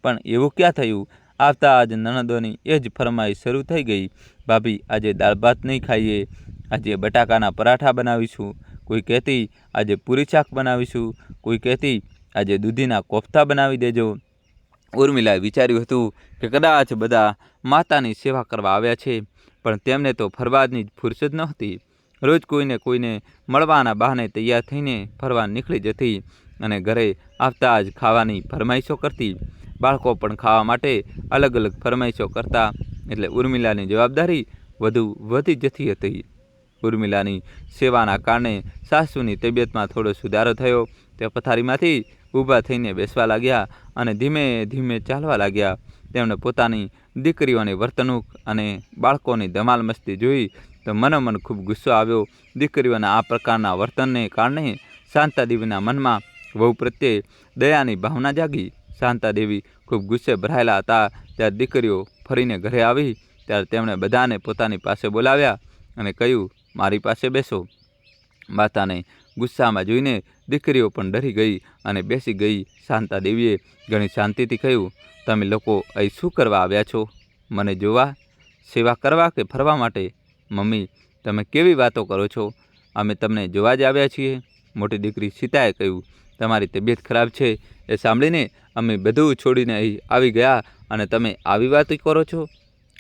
Speaker 1: પણ એવું ક્યાં થયું? આવતા આજ નણંદોની એ જ ફરમાઈશ શરૂ થઈ ગઈ. ભાભી, આજે દાળ ભાત નહીં ખાઈએ, આજે બટાકાના પરાઠા બનાવીશું. કોઈ કહેતી આજે પૂરી શાક બનાવીશું. કોઈ કહેતી આજે દૂધીના કોફતા બનાવી દેજો. ઉર્મિલાએ વિચાર્યું હતું કે કદાચ બધા માતાની સેવા કરવા આવ્યા છે, પણ તેમને તો ફરવાની જ ફુરસદ નહોતી. રોજ કોઈને કોઈને મળવાના બહાને તૈયાર થઈને ફરવા નીકળી જતી અને ઘરે આવતા જ ખાવાની ફરમાઈશો કરતી. બાળકો પણ ખાવા માટે અલગ અલગ ફરમાઈશો કરતા, એટલે ઉર્મિલાની જવાબદારી વધુ વધી જતી હતી. ઉર્મિલાની સેવાના કારણે સાસુની તબિયતમાં થોડો સુધારો થયો. તે પથારીમાંથી ઊભા થઈને બેસવા લાગ્યા અને ધીમે ધીમે ચાલવા લાગ્યા. તેમણે પોતાની દીકરીઓની વર્તણૂક અને બાળકોની ધમાલ મસ્તી જોઈ તો મનોમન ખૂબ ગુસ્સો આવ્યો. દીકરીઓના આ પ્રકારના વર્તનને કારણે શાંતાદેવીના મનમાં વહુ પ્રત્યે દયાની ભાવના જાગી. શાંતાદેવી ખૂબ ગુસ્સે ભરાયેલા હતા. ત્યારે દીકરીઓ ફરીને ઘરે આવી ત્યારે તેમણે બધાને પોતાની પાસે બોલાવ્યા અને કહ્યું, મારી પાસે બેસો. માતાને ગુસ્સામાં જોઈને દીકરીઓ પણ ડરી ગઈ અને બેસી ગઈ. શાંતાદેવીએ ઘણી શાંતિથી કહ્યું, તમે લોકો અહીં શું કરવા આવ્યા છો? મને જોવા, સેવા કરવા કે ફરવા માટે? મમ્મી, તમે કેવી વાતો કરો છો? અમે તમને જોવા જ આવ્યા છીએ. મોટી દીકરી સીતાએ કહ્યું, તમારી તબિયત ખરાબ છે એ સાંભળીને અમે બધું છોડીને અહીં આવી ગયા અને તમે આવી વાતો કરો છો?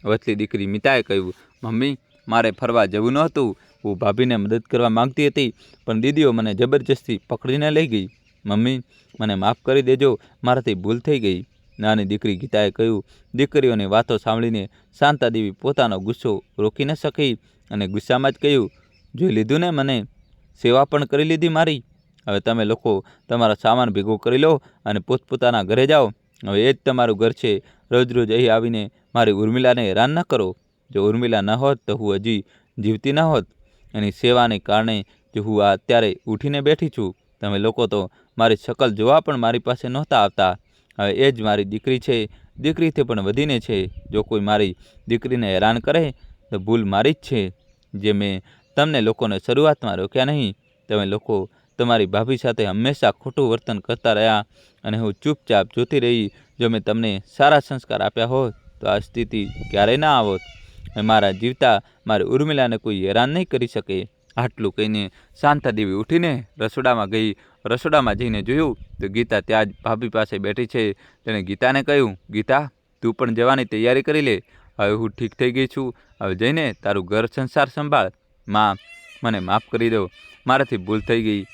Speaker 1: વચલી દીકરી મીતાએ કહ્યું, મમ્મી, મારે ફરવા જવું નહોતું. હું ભાભીને મદદ કરવા માંગતી હતી, પણ દીદીઓ મને જબરજસ્તી પકડીને લઈ ગઈ. મમ્મી, મને માફ કરી દેજો, મારાથી ભૂલ થઈ ગઈ. નાની દીકરી ગીતાએ કહ્યું. દીકરીઓની વાતો સાંભળીને શાંતાદેવી પોતાનો ગુસ્સો રોકી ન શકી અને ગુસ્સામાં જ કહ્યું, જોઈ લીધું ને, મને સેવા પણ કરી લીધી મારી. હવે તમે લોકો તમારો સામાન ભેગો કરી લો અને પોતપોતાના ઘરે જાઓ. હવે એ જ તમારું ઘર છે. રોજ રોજ અહીં આવીને મારી ઉર્મિલાને હેરાન ન કરો. જો ઉર્મિલા ન હોત તો હું હજી જીવતી ન હોત. એની સેવાને કારણે જો હું અત્યારે ઉઠીને બેઠી છું. તમે લોકો તો મારી શકલ જોવા પણ મારી પાસે નહોતા આવતા. હવે એ જ મારી દીકરી છે, દીકરીથી પણ વધીને છે. જો કોઈ મારી દીકરીને હેરાન કરે તો ભૂલ મારી જ છે. જે મેં તમને લોકોને શરૂઆતમાં રોક્યા નહીં. તમે લોકો તમારી ભાભી સાથે હંમેશા ખોટું વર્તન કરતા રહ્યા અને હું ચૂપચાપ જોતી રહી. જો મેં તમને સારા સંસ્કાર આપ્યા હોત તો આ સ્થિતિ ક્યારેય ના આવત. મારા જીવતા મારી ઉર્મિલાને કોઈ હેરાન નહીં કરી શકે. આટલું કહીને શાંતાદેવી ઉઠીને રસોડામાં ગઈ. રસોડામાં જઈને જોયું તો ગીતા ત્યાં જ ભાભી પાસે બેઠી છે. તેણે ગીતાને કહ્યું, ગીતા, તું પણ જવાની તૈયારી કરી લે. હવે હું ઠીક થઈ ગઈ છું. હવે જઈને તારું ઘર સંસાર સંભાળ. માં, મને માફ કરી દો, મારાથી ભૂલ થઈ ગઈ.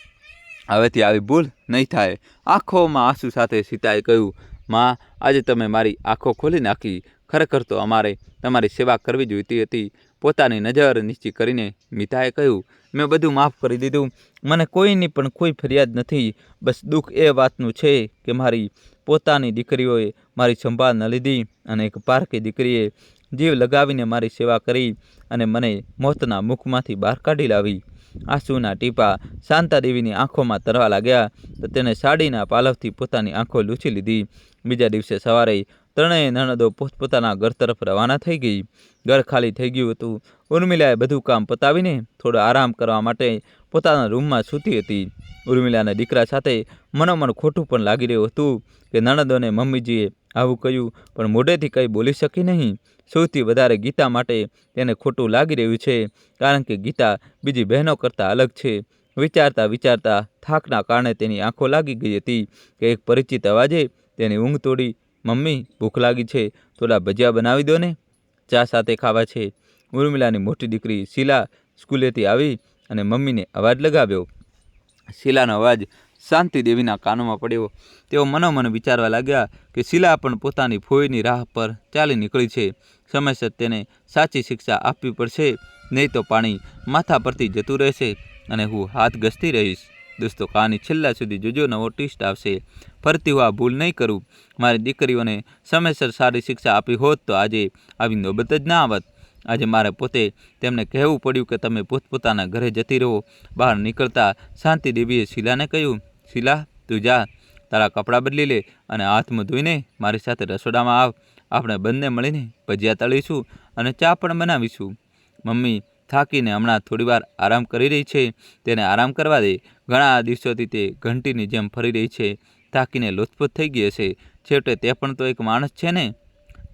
Speaker 1: હવેથી આવી ભૂલ નહીં થાય. આંખોમાં આંસુ સાથે સીતાએ કહ્યું, માં, આજે તમે મારી આંખો ખોલી નાખી. ખરેખર તો અમારે તમારી સેવા કરવી જોઈતી હતી. પોતાની નજર નીચી કરીને મીતાએ કહ્યું, મેં બધું માફ કરી દીધું. મને કોઈની પણ કોઈ ફરિયાદ નથી. બસ દુઃખ એ વાતનું છે કે મારી પોતાની દીકરીઓએ મારી સંભાળ ન લીધી અને એક પારકી દીકરીએ જીવ લગાવીને મારી સેવા કરી અને મને મોતના મુખમાંથી બહાર કાઢી લાવી. આંસુના ટીપા શાંતાદેવીની આંખોમાં તરવા લાગ્યા તો તેને સાડીના પાલવથી પોતાની આંખો લૂછી લીધી. બીજા દિવસે સવારે ત્રણેય નણંદો પોતપોતાના ઘર તરફ રવાના થઈ ગઈ. ઘર ખાલી થઈ ગયું હતું. ઉર્મિલાએ બધું કામ પતાવીને થોડો આરામ કરવા માટે પોતાના રૂમમાં સૂતી હતી. ઉર્મિલાના દીકરા સાથે મનોમન ખોટું પણ લાગી રહ્યું હતું કે નણંદોને મમ્મીજીએ આવું કહ્યું, પણ મોઢેથી કંઈ બોલી શકી નહીં. સૌથી વધારે ગીતા માટે તેને ખોટું લાગી રહ્યું છે, કારણ કે ગીતા બીજી બહેનો કરતાં અલગ છે. વિચારતા વિચારતા થાકના કારણે તેની આંખો લાગી ગઈ હતી કે એક પરિચિત અવાજે તેની ઊંઘ તોડી. મમ્મી, ભૂખ લાગી છે, થોડા ભજીયા બનાવી દો ને, ચા સાથે ખાવા છે. ઉર્મિલાની મોટી દીકરી શીલા સ્કૂલેથી આવી અને મમ્મીને અવાજ લગાવ્યો. શીલાનો અવાજ શાંતિ દેવીના કાનોમાં પડ્યો. તેઓ મનોમન વિચારવા લાગ્યા કે શીલા પણ પોતાની ફોઈની રાહ પર ચાલી નીકળી છે. સમયસર તેને સાચી શિક્ષા આપવી પડશે, નહીં તો પાણી માથા પરથી જતું રહેશે અને હું હાથ ઘસતી રહીશ. દોસ્તો, કહાની છેલ્લા સુધી જોજો, નવો ટ્વિસ્ટ આવશે. ફરીથી હું આ ભૂલ નહીં કરું. મારી દીકરીઓને સમયસર સારી શિક્ષા આપી હોત તો આજે આવી નોબત જ ના આવત. આજે મારે પોતે તેમને કહેવું પડ્યું કે તમે પોતપોતાના ઘરે જતી રહો. બહાર નીકળતા શાંતિ દેવીએ શીલાને કહ્યું, શીલા, તું જા, તારા કપડાં બદલી લે અને હાથમાં ધોઈને મારી સાથે રસોડામાં આવ. આપણે બંને મળીને ભજીયા તળીશું અને ચા પણ બનાવીશું. મમ્મી થાકીને હમણાં થોડીવાર આરામ કરી રહી છે, તેને આરામ કરવા દે. ઘણા દિવસોથી તે ઘંટીની જેમ ફરી રહી છે, થાકીને લોથપોથ થઈ ગઈ હશે. છેવટે તે પણ તો એક માણસ છે ને.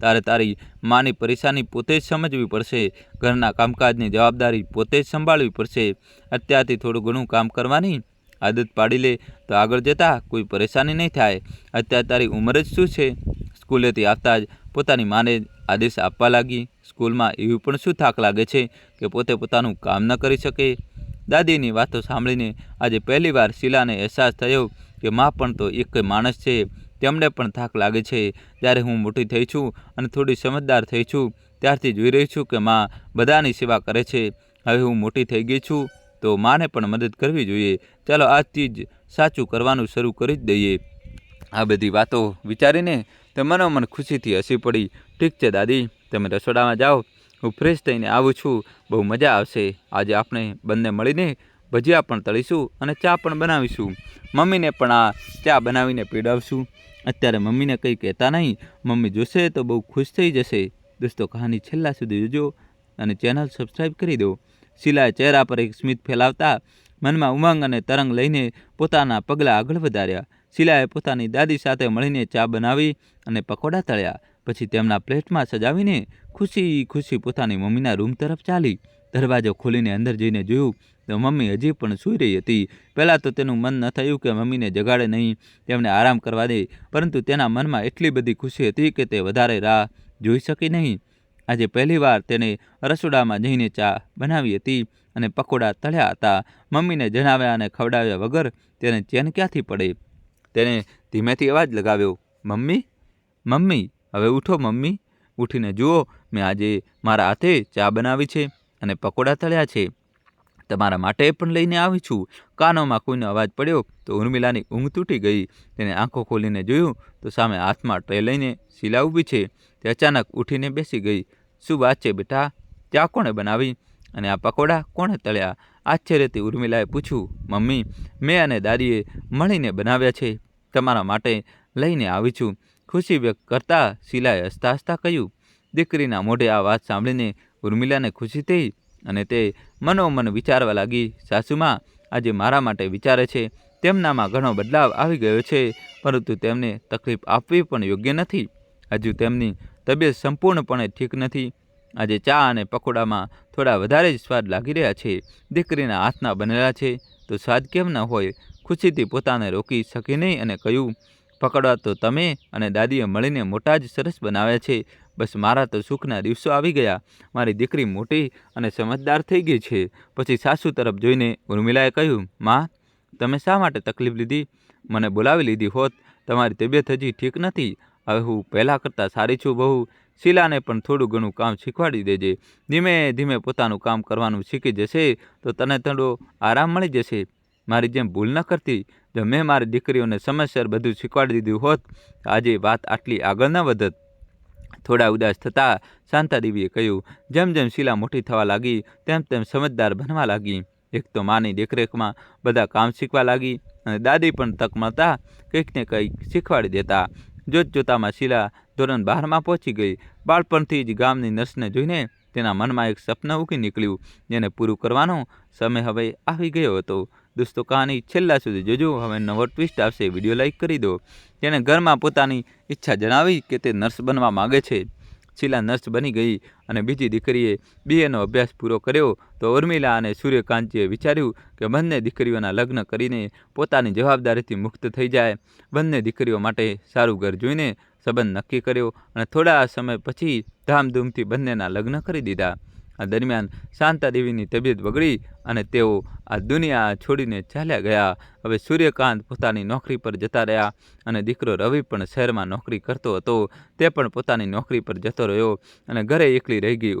Speaker 1: તારે તારી માની પરેશાની પોતે જ સમજવી પડશે. ઘરના કામકાજની જવાબદારી પોતે જ સંભાળવી પડશે. અત્યારથી થોડું ઘણું કામ કરવાની આદત પાડી લે તો આગળ જતાં કોઈ પરેશાની નહીં થાય. અત્યારે તારી ઉંમર જ શું છે? સ્કૂલેથી આવતા જ પોતાની માને આદેશ આપવા લાગી. સ્કૂલમાં એવું પણ શું થાક લાગે છે કે પોતે પોતાનું કામ ન કરી શકે? દાદીની વાતો સાંભળીને આજે પહેલીવાર શીલાને અહેસાસ થયો કે મા પણ તો એક માણસ છે, તેમને પણ થાક લાગે છે. જ્યારે હું મોટી થઈ છું અને થોડી સમજદાર થઈ છું ત્યારથી જોઈ રહી છું કે મા બધાની સેવા કરે છે. હવે હું મોટી થઈ ગઈ છું તો માને પણ મદદ કરવી જોઈએ. ચાલો આજથી જ સાચું કરવાનું શરૂ કરી જ દઈએ. આ બધી વાતો વિચારીને તે મનોમન ખુશીથી હસી પડી. ઠીક છે દાદી, તમે રસોડામાં જાઓ, હું ફ્રેશ થઈને આવું છું. બહુ મજા આવશે. આજે આપણે બંને મળીને ભજીયા પણ તળીશું અને ચા પણ બનાવીશું. મમ્મીને પણ આ ચા બનાવીને પીવડાવશું. અત્યારે મમ્મીને કંઈ કહેતા નહીં, મમ્મી જોશે તો બહુ ખુશ થઈ જશે. દોસ્તો, કહાની છેલ્લા સુધી જોજો અને ચેનલ સબસ્ક્રાઈબ કરી દો. શીલાએ ચહેરા પર એક સ્મિત ફેલાવતા મનમાં ઉમંગ અને તરંગ લઈને પોતાના પગલાં આગળ વધાર્યા. શીલાએ પોતાની દાદી સાથે મળીને ચા બનાવી અને પકોડા તળ્યા. પછી તેમના પ્લેટમાં સજાવીને ખુશી ખુશી પોતાની મમ્મીના રૂમ તરફ ચાલી. દરવાજો ખોલીને અંદર જઈને જોયું તો મમ્મી હજી પણ સૂઈ રહી હતી. પહેલાં તો તેનું મન ન થયું કે મમ્મીને જગાડે નહીં, તેમને આરામ કરવા દે, પરંતુ તેના મનમાં એટલી બધી ખુશી હતી કે તે વધારે રાહ જોઈ શકી નહીં. આજે પહેલીવાર તેને રસોડામાં જઈને ચા બનાવી હતી અને પકોડા તળ્યા હતા. મમ્મીને જણાવ્યા અને ખવડાવ્યા વગર તેને ચેન ક્યાંથી પડે? તેણે ધીમેથી અવાજ લગાવ્યો, મમ્મી, મમ્મી, હવે ઉઠો મમ્મી, ઉઠીને જુઓ, મેં આજે મારા હાથે ચા બનાવી છે અને પકોડા તળ્યા છે. તમારા માટે પણ લઈને આવી છું. કાનોમાં કોઈનો અવાજ પડ્યો તો ઉર્મિલાની ઊંઘ તૂટી ગઈ. તેને આંખો ખોલીને જોયું તો સામે હાથમાં ટ્રે લઈને શીલા ઊભી છે. તે અચાનક ઉઠીને બેસી ગઈ. શું વાત છે બેટા? ચા કોણે બનાવી અને આ પકોડા કોણે તળ્યા? આશ્ચર્યથી ઉર્મિલાએ પૂછ્યું. મમ્મી, મેં અને દાદીએ મળીને બનાવ્યા છે, તમારા માટે લઈને આવી છું, ખુશી વ્યક્ત કરતા શીલાએ હસતા હસતા કહ્યું. દીકરીના મોઢે આ વાત સાંભળીને ઉર્મિલાને ખુશી થઈ અને તે મનોમન વિચારવા લાગી, સાસુમાં આજે મારા માટે વિચારે છે. તેમનામાં ઘણો બદલાવ આવી ગયો છે, પરંતુ તેમને તકલીફ આપવી પણ યોગ્ય નથી. હજુ તેમની તબિયત સંપૂર્ણપણે ઠીક નથી. આજે ચા અને પકોડામાં થોડા વધારે જ સ્વાદ લાગી રહ્યા છે. દીકરીના હાથના બનેલા છે તો સ્વાદ કેમ ન હોય? ખુશીથી પોતાને રોકી શકી નહીં અને કહ્યું, પકોડા તો તમે અને દાદીએ મળીને મોટા જ સરસ બનાવ્યા છે. બસ મારા તો સુખના દિવસો આવી ગયા. મારી દીકરી મોટી અને સમજદાર થઈ ગઈ છે. પછી સાસુ તરફ જોઈને ઉર્મિલાએ કહ્યું, માં, તમે શા માટે તકલીફ લીધી? મને બોલાવી લીધી હોત. તમારી તબિયત હજી ઠીક નથી. હવે હું પહેલાં કરતાં સારી છું બહુ. શીલાને પણ થોડું ઘણું કામ શીખવાડી દેજે. ધીમે ધીમે પોતાનું કામ કરવાનું શીખી જશે તો તને થોડો આરામ મળી જશે. મારી જેમ ભૂલ ન કરતી. જો મેં મારી દીકરીઓને સમયસર બધું શીખવાડી દીધું હોત તો આજે વાત આટલી આગળ ન વધત. થોડા ઉદાસ થતાં શાંતાદેવીએ કહ્યું, જેમ જેમ શીલા મોટી થવા લાગી તેમ તેમ સમજદાર બનવા લાગી. એક તો માની દેખરેખમાં બધા કામ શીખવા લાગી અને દાદી પણ તક મળતા કંઈક ને કંઈક શીખવાડી દેતા. જોતજોતામાં શીલા ધોરણ 12માં પહોંચી ગઈ. બાળપણથી જ ગામની નર્સને જોઈને તેના મનમાં એક સપનું ઉગી નીકળ્યું, જેને પૂરું કરવાનો સમય હવે આવી ગયો હતો. દોસ્તો, કહાની છેલ્લા સુધી જોજો. હવે નવો ટ્વિસ્ટ આવશે. વિડીયો લાઈક કરી દો. તેણે ઘરમાં પોતાની ઈચ્છા જણાવી કે તે નર્સ બનવા માગે છે. શીલા નર્સ બની ગઈ અને બીજી દીકરીએ BAનો અભ્યાસ પૂરો કર્યો તો ઉર્મિલા અને સૂર્યકાંતજીએ વિચાર્યું કે બંને દીકરીઓના લગ્ન કરીને પોતાની જવાબદારીથી મુક્ત થઈ જાય. બંને દીકરીઓ માટે સારું ઘર જોઈને સંબંધ નક્કી કર્યો અને થોડા સમય પછી ધામધૂમથી બંનેના લગ્ન કરી દીધા. આ દરમિયાન શાંતાદેવીની તબિયત બગડી અને તેઓ આ દુનિયા છોડીને ચાલ્યા ગયા. હવે સૂર્યકાંત પોતાની નોકરી પર જતા રહ્યા અને દીકરો રવિ પણ શહેરમાં નોકરી કરતો હતો. તે પણ પોતાની નોકરી પર જતો રહ્યો અને ઘરે એકલી રહી ગઈ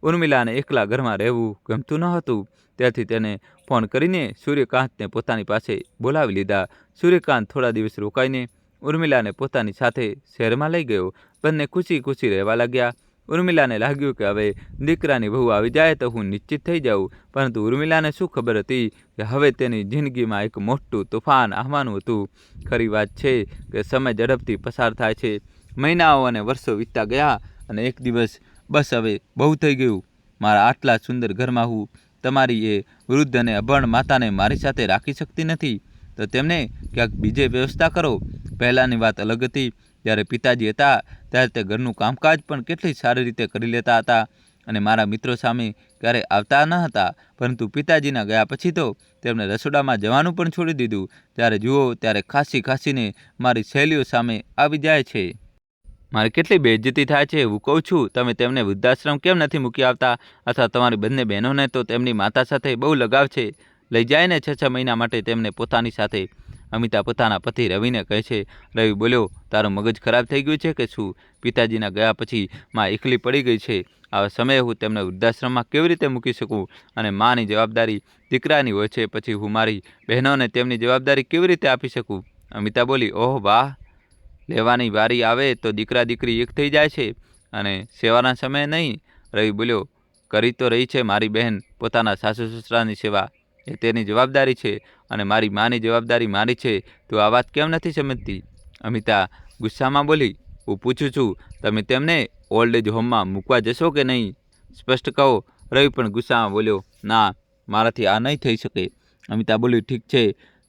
Speaker 1: ઉર્મિલાને એકલા ઘરમાં રહેવું ગમતું ન હતું. ત્યારથી તેને ફોન કરીને સૂર્યકાંતને પોતાની પાસે બોલાવી લીધા. સૂર્યકાંત થોડા દિવસ રોકાઈને ઉર્મિલાને પોતાની સાથે શહેરમાં લઈ ગયો. બંને ખુશી ખુશી રહેવા લાગ્યા. ઉર્મિલાને લાગ્યું કે હવે દીકરાની વહુ આવી જાય તો હું નિશ્ચિત થઈ જાઉં, પરંતુ ઉર્મિલાને શું ખબર હતી કે હવે તેની જિંદગીમાં એક મોટું તોફાન આવવાનું હતું. ખરી વાત છે કે સમય ઝડપથી પસાર થાય છે. મહિનાઓ અને વર્ષો વીતતા ગયા અને એક દિવસ, બસ હવે બહુ થઈ ગયું, મારા આટલા સુંદર ઘરમાં હું તમારી એ વૃદ્ધ અને અભણ માતાને મારી સાથે રાખી શકતી નથી, તો તેમને ક્યાંક બીજે વ્યવસ્થા કરો. પહેલાંની વાત અલગ હતી. જ્યારે પિતાજી હતા ત્યારે તે ઘરનું કામકાજ પણ કેટલી સારી રીતે કરી લેતા હતા અને મારા મિત્રો સામે ક્યારેય આવતા ન હતા, પરંતુ પિતાજીના ગયા પછી તો તેમણે રસોડામાં જવાનું પણ છોડી દીધું. જ્યારે જુઓ ત્યારે ખાસીને મારી શૈલીઓ સામે આવી જાય છે. મારી કેટલી બેઇજ્જતી થાય છે. હું કહું છું, તમે તેમને વૃદ્ધાશ્રમ કેમ નથી મૂકી આવતા? અથવા તમારી બંને બહેનોને તો તેમની માતા સાથે બહુ લગાવ છે, લઈ જાય ને 6 મહિના માટે તેમને પોતાની સાથે. અમિતા પોતાના પતિ રવિને કહે છે. રવિ બોલ્યો, તારું મગજ ખરાબ થઈ ગયું છે કે શું? પિતાજીના ગયા પછી માં એકલી પડી ગઈ છે. આવા સમયે હું તેમને વૃદ્ધાશ્રમમાં કેવી રીતે મૂકી શકું? અને માની જવાબદારી દીકરાની હોય છે, પછી હું મારી બહેનોને તેમની જવાબદારી કેવી રીતે આપી શકું? અમિતા બોલી, ઓહ વાહ, લેવાની વારી આવે તો દીકરા દીકરી એક થઈ જાય છે અને સેવાના સમયે નહીં. રવિ બોલ્યો, કરી તો રહી છે મારી બહેન પોતાના સાસુ સસરાની સેવા, એ તેની જવાબદારી છે અને મારી માની જવાબદારી મારી છે. તું આ વાત કેમ નથી સમજતી? અમિતા ગુસ્સામાં બોલી, હું પૂછું છું, તમે તેમને ઓલ્ડ એજ હોમમાં મૂકવા જશો કે નહીં? સ્પષ્ટ કહો. રવિ પણ ગુસ્સામાં બોલ્યો, ના, મારાથી આ નહીં થઈ શકે. અમિતા બોલી, ઠીક છે,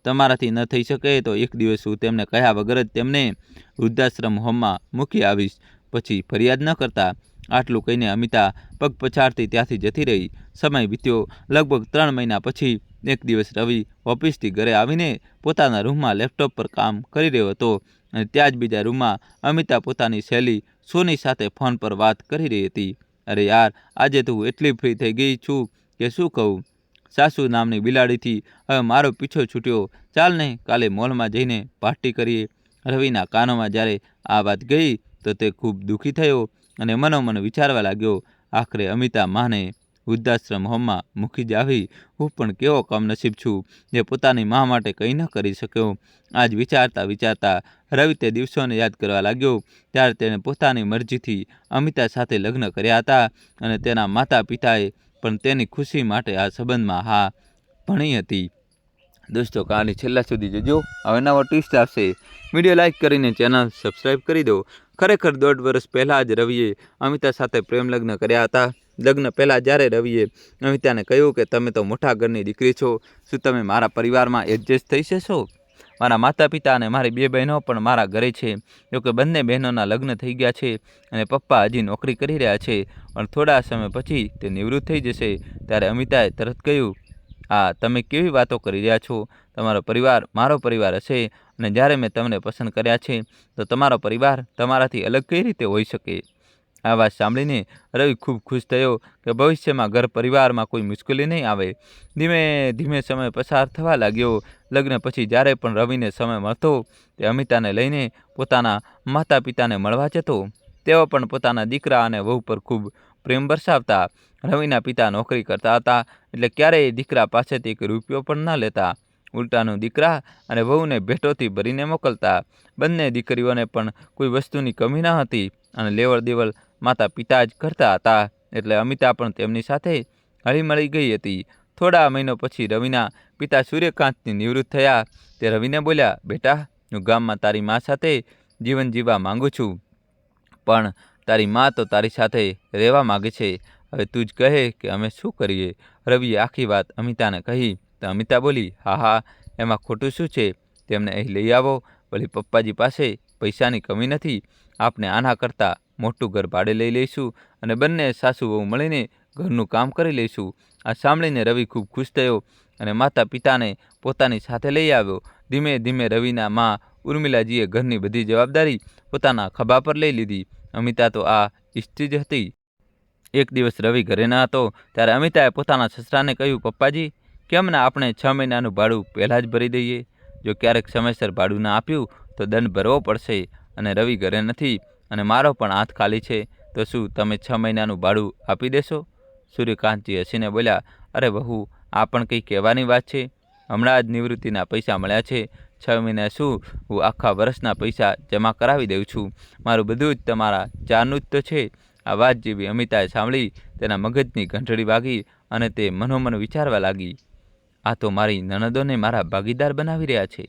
Speaker 1: તમારાથી ન થઈ શકે તો એક દિવસ હું તેમને કહ્યા વગર જ તેમને વૃદ્ધાશ્રમ હોમમાં મૂકી આવીશ, પછી ફરિયાદ ન કરતા. આટલું કહીને અમિતા પગ પછાડતી ત્યાંથી જતી રહી. સમય વીત્યો. લગભગ 3 મહિના પછી એક દિવસ રવિ ઓફિસથી ઘરે આવીને પોતાના રૂમમાં લેપટોપ પર કામ કરી રહ્યો હતો અને ત્યાં જ બીજા રૂમમાં અમિતા પોતાની સહેલી સોની સાથે ફોન પર વાત કરી રહી હતી. અરે યાર, આજે તો હું એટલી ફ્રી થઈ ગઈ છું કે શું કહું. સાસુ નામની બિલાડીથી હવે મારો પીછો છૂટ્યો. ચાલ ને કાલે મોલમાં જઈને પાર્ટી કરીએ. રવિના કાનોમાં જ્યારે આ વાત ગઈ તો તે ખૂબ દુઃખી થયો અને મનોમન વિચારવા લાગ્યો, આખરે અમિતા માને વૃદ્ધાશ્રમ હોમમાં મૂકી જ આવી. હું પણ કેવો કમનસીબ છું જે પોતાની મા માટે કંઈ ન કરી શક્યો. આજ વિચારતા રવિ તે દિવસોને યાદ કરવા લાગ્યો. ત્યારે તેણે પોતાની મરજીથી અમિતા સાથે લગ્ન કર્યા હતા અને તેના માતા પિતાએ પણ તેની ખુશી માટે આ સંબંધમાં હા ભણી હતી. દોસ્તો, કહાની છેલ્લા સુધી જોજો, હવે નવો ટ્વિસ્ટ આવશે. વિડીયો લાઇક કરીને ચેનલ સબસ્ક્રાઈબ કરી દો. ખરેખર 1.5 વર્ષ પહેલાં જ રવિએ અમિતા સાથે પ્રેમ લગ્ન કર્યા હતા. લગ્ન પહેલાં જ્યારે રવિએ અમિતાને કહ્યું કે તમે તો મોટા ઘરની દીકરી છો, શું તમે મારા પરિવારમાં એડજસ્ટ થઈ જશો? મારા માતા પિતા અને મારી 2 બહેનો પણ મારા ઘરે છે. જોકે બંને બહેનોના લગ્ન થઈ ગયા છે અને પપ્પા હજી નોકરી કરી રહ્યા છે, પણ થોડા સમય પછી તે નિવૃત્ત થઈ જશે. ત્યારે અમિતાએ તરત કહ્યું, હા, તમે કેવી વાતો કરી રહ્યા છો? તમારો પરિવાર મારો પરિવાર હશે અને જ્યારે મેં તમને પસંદ કર્યા છે તો તમારો પરિવાર તમારાથી અલગ કઈ રીતે હોઈ શકે? આ વાત સાંભળીને રવિ ખૂબ ખુશ થયો કે ભવિષ્યમાં ઘર પરિવારમાં કોઈ મુશ્કેલી નહીં આવે. ધીમે ધીમે સમય પસાર થવા લાગ્યો. લગ્ન પછી જ્યારે પણ રવિને સમય મળતો તે અમિતાને લઈને પોતાના માતા પિતાને મળવા જતો. તેઓ પણ પોતાના દીકરા અને વહુ પર ખૂબ પ્રેમ વરસાવતા. રવિના પિતા નોકરી કરતા હતા એટલે ક્યારેય દીકરા પાસેથી 1 રૂપિયો પણ ન લેતા. ઉલટાનું દીકરા અને વહુને ભેટોથી ભરીને મોકલતા. બંને દીકરીઓને પણ કોઈ વસ્તુની કમી ન હતી અને લેવડ દેવડ માતા પિતા જ કરતા હતા, એટલે અમિતા પણ તેમની સાથે હળીમળી ગઈ હતી. થોડા મહિનો પછી રવિના પિતા સૂર્યકાંતની નિવૃત્ત થયા. તે રવિને બોલ્યા, બેટા, હું ગામમાં તારી મા સાથે જીવન જીવવા માંગુ છું, પણ તારી મા તો તારી સાથે રહેવા માગે છે. હવે તું જ કહે કે અમે શું કરીએ? રવિએ આખી વાત અમિતાને કહી તો અમિતા બોલી, હા, એમાં ખોટું શું છે? તેમને અહીં લઈ આવો. વળી પપ્પાજી પાસે પૈસાની કમી નથી. આપને આના કરતાં મોટું ઘર ભાડે લઈ લઈશું અને બંને સાસુ વહુ મળીને ઘરનું કામ કરી લઈશું. આ સાંભળીને રવિ ખૂબ ખુશ થયો અને માતા પિતાને પોતાની સાથે લઈ આવ્યો. ધીમે ધીમે રવિના મા ઉર્મિલાજીએ ઘરની બધી જવાબદારી પોતાના ખભા પર લઈ લીધી. અમિતા તો આ ઈચ્છતી જ હતી. એક દિવસ રવિ ઘરે ન હતો ત્યારે અમિતાએ પોતાના સસરાને કહ્યું, પપ્પાજી, કેમ ના આપણે 6 મહિનાનું ભાડું પહેલાં જ ભરી દઈએ? જો ક્યારેક સમયસર ભાડું ના આપ્યું તો દંડ ભરવો પડશે અને રવિ ઘરે નથી અને મારો પણ હાથ ખાલી છે, તો શું તમે 6 મહિનાનું ભાડું આપી દેશો? સૂર્યકાંતજી હસીને બોલ્યા, અરે બહુ, આ પણ કંઈ કહેવાની વાત છે? હમણાં જ નિવૃત્તિના પૈસા મળ્યા છે. 6 મહિના શું, હું આખા વર્ષના પૈસા જમા કરાવી દઉં છું. મારું બધું જ તમારા ચાનું જ તો છે. આ વાત જેવી અમિતાએ સાંભળી તેના મગજની ઘંટડી વાગી અને તે મનોમન વિચારવા લાગી, આ તો મારી નણંદોને મારા ભાગીદાર બનાવી રહ્યા છે.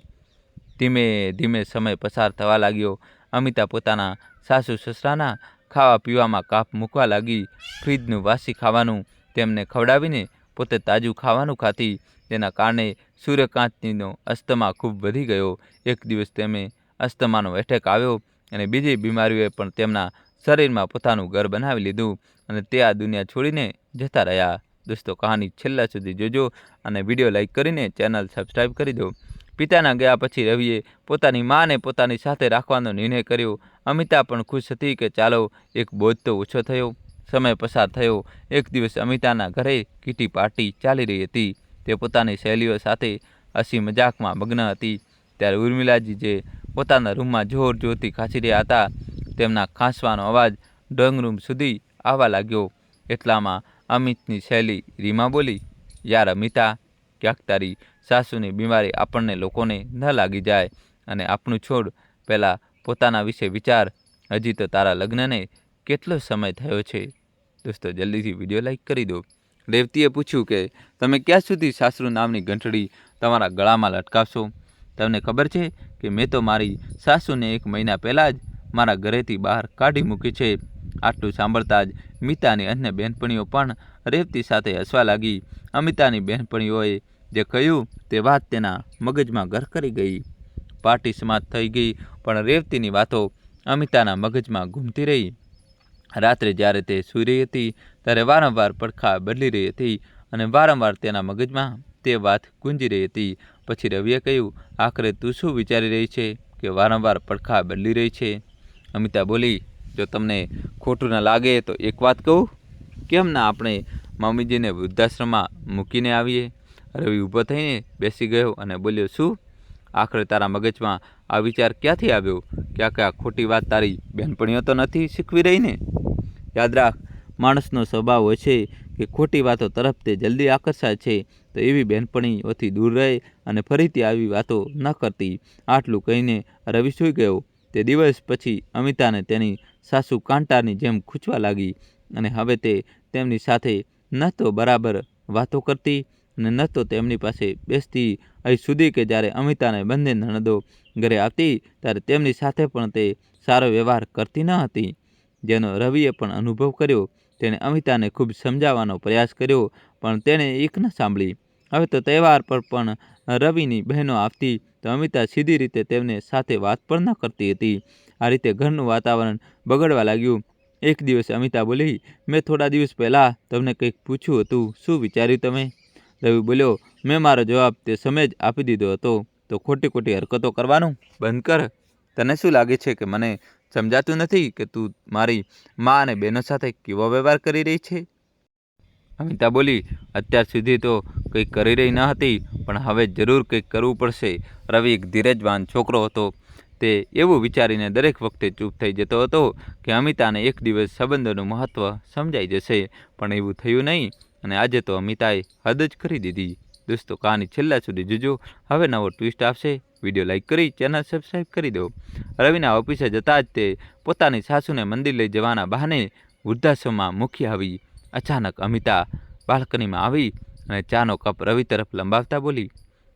Speaker 1: ધીમે ધીમે સમય પસાર થવા લાગ્યો. અમિતા પોતાના સાસુ સસરાના ખાવા પીવામાં કાપ મૂકવા લાગી. ફ્રીજનું વાસી ખાવાનું તેમને ખવડાવીને પોતે તાજું ખાવાનું ખાતી. તેના કારણે સૂર્યકાંતજીનો અસ્થમા ખૂબ વધી ગયો. એક દિવસ તેમને અસ્થમાનો એટેક આવ્યો અને બીજી બીમારીઓએ પણ તેમના શરીરમાં પોતાનું ઘર બનાવી લીધું અને તે આ દુનિયા છોડીને જતા રહ્યા. દોસ્તો, કહાની છેલ્લા સુધી જોજો અને વિડીયો લાઈક કરીને ચેનલ સબસ્ક્રાઈબ કરી દો. પિતાના ગયા પછી રવિએ પોતાની માને પોતાની સાથે રાખવાનો નિર્ણય કર્યો. અમિતા પણ ખુશ હતી કે ચાલો એક બોજ તો ઓછો થયો. સમય પસાર થયો. એક દિવસ અમિતાના ઘરે કીટી પાર્ટી ચાલી રહી હતી. તે પોતાની સહેલીઓ સાથે હસી મજાકમાં મગ્ન હતી. ત્યારે ઉર્મિલાજી જે પોતાના રૂમમાં જોર જોરથી ખાંસી રહ્યા હતા, તેમના ખાંસવાનો અવાજ ડ્રોઈંગ રૂમ સુધી આવવા લાગ્યો. એટલામાં અમિતની સહેલી રીમા બોલી, યાર અમિતા, ક્યાંક તારી સાસુની બીમારી આપણને લોકોને ન લાગી જાય અને આપણું છોડ, પહેલાં પોતાના વિશે વિચાર. હજી તો તારા લગ્નને કેટલો સમય થયો છે? દોસ્તો, જલ્દીથી વિડીયો લાઈક કરી દો. રેવતીએ પૂછ્યું કે તમે ક્યાં સુધી સાસુ નામની ઘંટડી તમારા ગળામાં લટકાવશો? તમને ખબર છે કે મેં તો મારી સાસુને 1 મહિના પહેલાં જ મારા ઘરેથી બહાર કાઢી મૂકી છે. આટલું સાંભળતા જ મિતાની અન્ય બહેનપણીઓ પણ રેવતી સાથે હસવા લાગી. અમિતાની બહેનપણીઓએ જે કહ્યું તે વાત તેના મગજમાં ઘર કરી ગઈ. પાર્ટી સમાપ્ત થઈ ગઈ, પણ રેવતીની વાતો અમિતાના મગજમાં ઘૂમતી રહી. રાત્રે જ્યારે તે સૂઈ રહી હતી ત્યારે વારંવાર પડખા બદલી રહી હતી અને વારંવાર તેના મગજમાં તે વાત ગુંજી રહી હતી. પછી રવિએ કહ્યું, આખરે તું શું વિચારી રહી છે કે વારંવાર પડખા બદલી રહી છે? અમિતા બોલી, જો તમને ખોટું ન લાગે તો એક વાત કહું, કેમ ના આપણે મમ્મીજીને વૃદ્ધાશ્રમમાં મૂકીને આવીએ? રવિ ઊભો થઈને બેસી ગયો અને બોલ્યો, શું? આખરે તારા મગજમાં આ વિચાર ક્યાંથી આવ્યો? ક્યાંક આ ખોટી વાત તારી બહેનપણીઓ તો નથી શીખવી રહી ને? યાદ રાખ, માણસનો સ્વભાવ હોય છે કે ખોટી વાતો તરફ તે જલ્દી આકર્ષાય છે, તો એવી બહેનપણીઓથી દૂર રહે અને ફરીથી આવી વાતો ન કરતી. આટલું કહીને રવિ સૂઈ ગયો. તે દિવસ પછી અમિતાને તેની સાસુ કાંટાની જેમ ખૂંચવા લાગી અને હવે તે તેમની સાથે ન તો બરાબર વાતો કરતી અને ન તો તેમની પાસે બેસતી. અહીં સુધી કે જ્યારે અમિતાને બંને નણંદો ઘરે આવતી ત્યારે તેમની સાથે પણ તે સારો વ્યવહાર કરતી ન હતી, જેનો રવિએ પણ અનુભવ કર્યો. તેણે અમિતાને ખૂબ સમજાવવાનો પ્રયાસ કર્યો, પણ તેણે એક ન સાંભળી. હવે તો તહેવાર પર પણ રવિની બહેનો આવતી તો અમિતા સીધી રીતે તેમને સાથે વાત પણ ન કરતી હતી. આ રીતે ઘરનું વાતાવરણ બગડવા લાગ્યું. એક દિવસ અમિતા બોલી, મેં થોડા દિવસ પહેલાં તમને કંઈક પૂછ્યું હતું, શું વિચાર્યું તમે? રવિ બોલ્યો, મેં મારો જવાબ તે સમયે જ આપી દીધો હતો, તો ખોટી ખોટી હરકતો કરવાનું બંધ કર. તને શું લાગે છે કે મને સમજાતું નથી કે તું મારી મા અને બહેનો સાથે કેવો વ્યવહાર કરી રહી છે? અમિતા બોલી, અત્યાર સુધી તો કંઈક કરી રહી ન હતી, પણ હવે જરૂર કંઈક કરવું પડશે. રવિ એક ધીરજવાન છોકરો હતો. તે એવું વિચારીને દરેક વખતે ચૂપ થઈ જતો હતો કે અમિતાને એક દિવસ સંબંધોનું મહત્ત્વ સમજાઈ જશે, પણ એવું થયું નહીં અને આજે તો અમિતાએ હદ જ કરી દીધી. દોસ્તો, કહાની છેલ્લા સુધી જોજો. હવે નવો ટ્વિસ્ટ આવશે. વિડીયો લાઈક કરી ચેનલ સબસ્ક્રાઈબ કરી દો. રવિના ઓફિસે જતાં જ તે પોતાની સાસુને મંદિર લઈ જવાના બહાને વૃદ્ધાશ્રમમાં મૂકી આવી. અચાનક અમિતા બાલ્કનીમાં આવી અને ચાનો કપ રવિ તરફ લંબાવતા બોલી,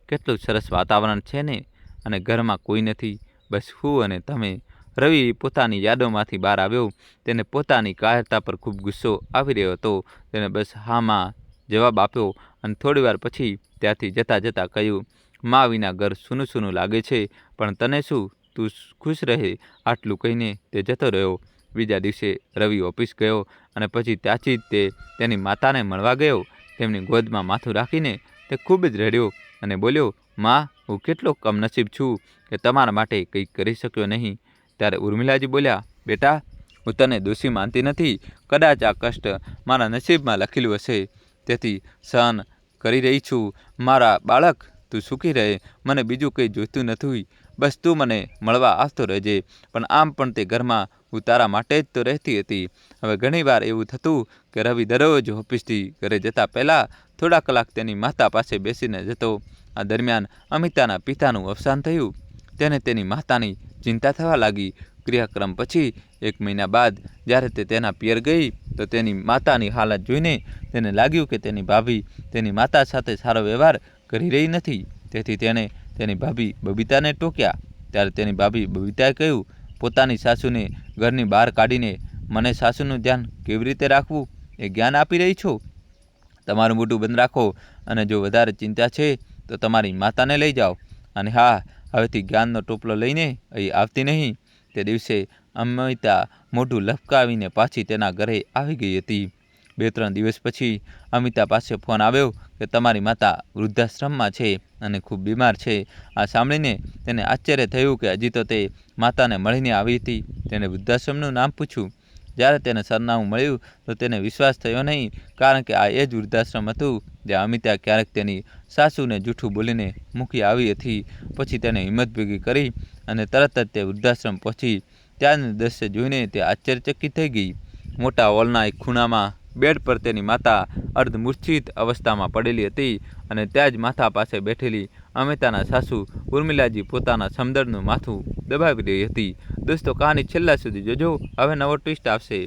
Speaker 1: કેટલું સરસ વાતાવરણ છે ને, અને ઘરમાં કોઈ નથી, બસ હું અને તમે. રવિ પોતાની યાદોમાંથી બહાર આવ્યો. તેને પોતાની કાયરતા પર ખૂબ ગુસ્સો આવી રહ્યો હતો. તેને બસ હામાં જવાબ આપ્યો અને થોડીવાર પછી ત્યાંથી જતાં જતાં કહ્યું, મા વિના ઘર સૂનું સૂનું લાગે છે, પણ તને શું, તું ખુશ રહે. આટલું કહીને તે જતો રહ્યો. બીજા દિવસે રવિ ઓફિસ ગયો અને પછી ત્યાંથી જ તે તેની માતાને મળવા ગયો. તેમની ગોદમાં માથું રાખીને તે ખૂબ જ રડ્યો અને બોલ્યો, માં, હું કેટલો કમનસીબ છું કે તમારા માટે કંઈ કરી શક્યો નહીં. ત્યારે ઉર્મિલાજી બોલ્યા, બેટા, હું તને દોષી માનતી નથી. કદાચ આ કષ્ટ મારા નસીબમાં લખેલું હશે, તેથી સહન કરી રહી છું. મારા બાળક, તું સુખી રહે, મને બીજું કંઈ જોઈતું નથી. બસ તું મને મળવા આવતો રહેજે. પણ આમ પણ તે ઘરમાં હું તારા માટે જ તો રહેતી હતી. હવે ઘણીવાર એવું થતું કે રવિ દરરોજ ઓફિસથી ઘરે જતા પહેલાં થોડા કલાક તેની માતા પાસે બેસીને જતો. આ દરમિયાન અમિતાના પિતાનું અવસાન થયું. તેને તેની માતાની ચિંતા થવા લાગી. ક્રિયાક્રમ પછી 1 મહિના બાદ જ્યારે તે તેના પિયર ગઈ તો તેની માતાની હાલત જોઈને તેને લાગ્યું કે તેની ભાભી તેની માતા સાથે સારો વ્યવહાર કરી રહી નથી. તેથી તેણે તેની ભાભી બબીતાને ટોક્યા. ત્યારે તેની ભાભી બબીતાએ કહ્યું, પોતાની સાસુને ઘરની બહાર કાઢીને મને સાસુનું ધ્યાન કેવી રીતે રાખવું એ જ્ઞાન આપી રહી છો. તમારું મોઢું બંધ રાખો અને જો વધારે ચિંતા છે તો તમારી માતાને લઈ જાઓ. અને હા, હવેથી જ્ઞાનનો ટોપલો લઈને અહીં આવતી નહીં. તે દિવસે અમિતા મોઢું લપકાવીને પાછી તેના ઘરે આવી ગઈ હતી. 2-3 દિવસ પછી અમિતા પાસે ફોન આવ્યો કે તમારી માતા વૃદ્ધાશ્રમમાં છે અને ખૂબ બીમાર છે. આ સાંભળીને તેને આશ્ચર્ય થયું કે હજી તો તે માતાને મળીને આવી હતી. તેણે વૃદ્ધાશ્રમનું નામ પૂછ્યું. જ્યારે તેને સરનામું મળ્યું તો તેને વિશ્વાસ થયો નહીં, કારણ કે આ એ જ વૃદ્ધાશ્રમ હતું જ્યાં અમિતા ક્યારેક તેની સાસુને જૂઠું બોલીને મૂકી આવી હતી. પછી તેને હિંમત ભેગી કરી અને તરત જ તે વૃદ્ધાશ્રમ પહોંચી. ત્યાંનું દ્રશ્ય જોઈને તે આશ્ચર્યચકિત થઈ ગઈ. મોટા હોલના એક ખૂણામાં બેડ પર તેની માતા અર્ધમૂર્છિત અવસ્થામાં પડેલી હતી અને ત્યાં જ માથા પાસે બેઠેલી અમિતાના સાસુ ઉર્મિલાજી પોતાના સમદરનું માથું દબાવી રહી હતી. દોસ્તો, કહાની છેલ્લા સુધી જોજો, હવે નવો ટ્વિસ્ટ આવશે.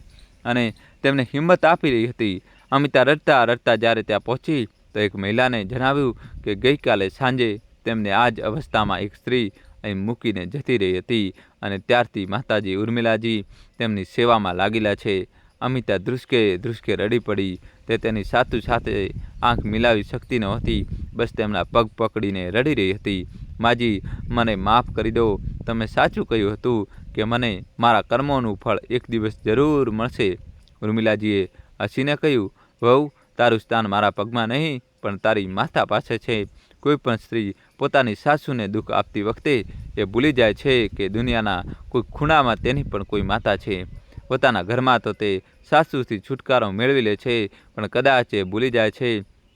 Speaker 1: અને તેમને હિંમત આપી રહી હતી. અમિતા રડતા રડતા જ્યારે ત્યાં પહોંચી તો એક મહિલાને જણાવ્યું કે ગઈકાલે સાંજે તેમને આ જ અવસ્થામાં એક સ્ત્રી અહીં મૂકીને જતી રહી હતી અને ત્યારથી માતાજી ઉર્મિલાજી તેમની સેવામાં લાગેલા છે. અમિતા ધ્રુસકે ધ્રુસકે રડી પડી. તે તેની સાસુ સાથે આંખ મિલાવી શકતી નહોતી. બસ તેમના પગ પકડીને રડી રહી હતી. માજી, મને માફ કરી દો. તમે સાચું કહ્યું હતું કે મને મારા કર્મોનું ફળ એક દિવસ જરૂર મળશે. ઉર્મિલાજીએ હસીને કહ્યું, વહુ, તારું સ્થાન મારા પગમાં નહીં પણ તારી માતા પાસે છે. કોઈ પણ સ્ત્રી પોતાની સાસુને દુઃખ આપતી વખતે એ ભૂલી જાય છે કે દુનિયાના કોઈ ખૂણામાં તેની પણ કોઈ માતા છે. પોતાના ઘરમાં તો તે સાસુથી છુટકારો મેળવી લે છે, પણ કદાચ એ ભૂલી જાય છે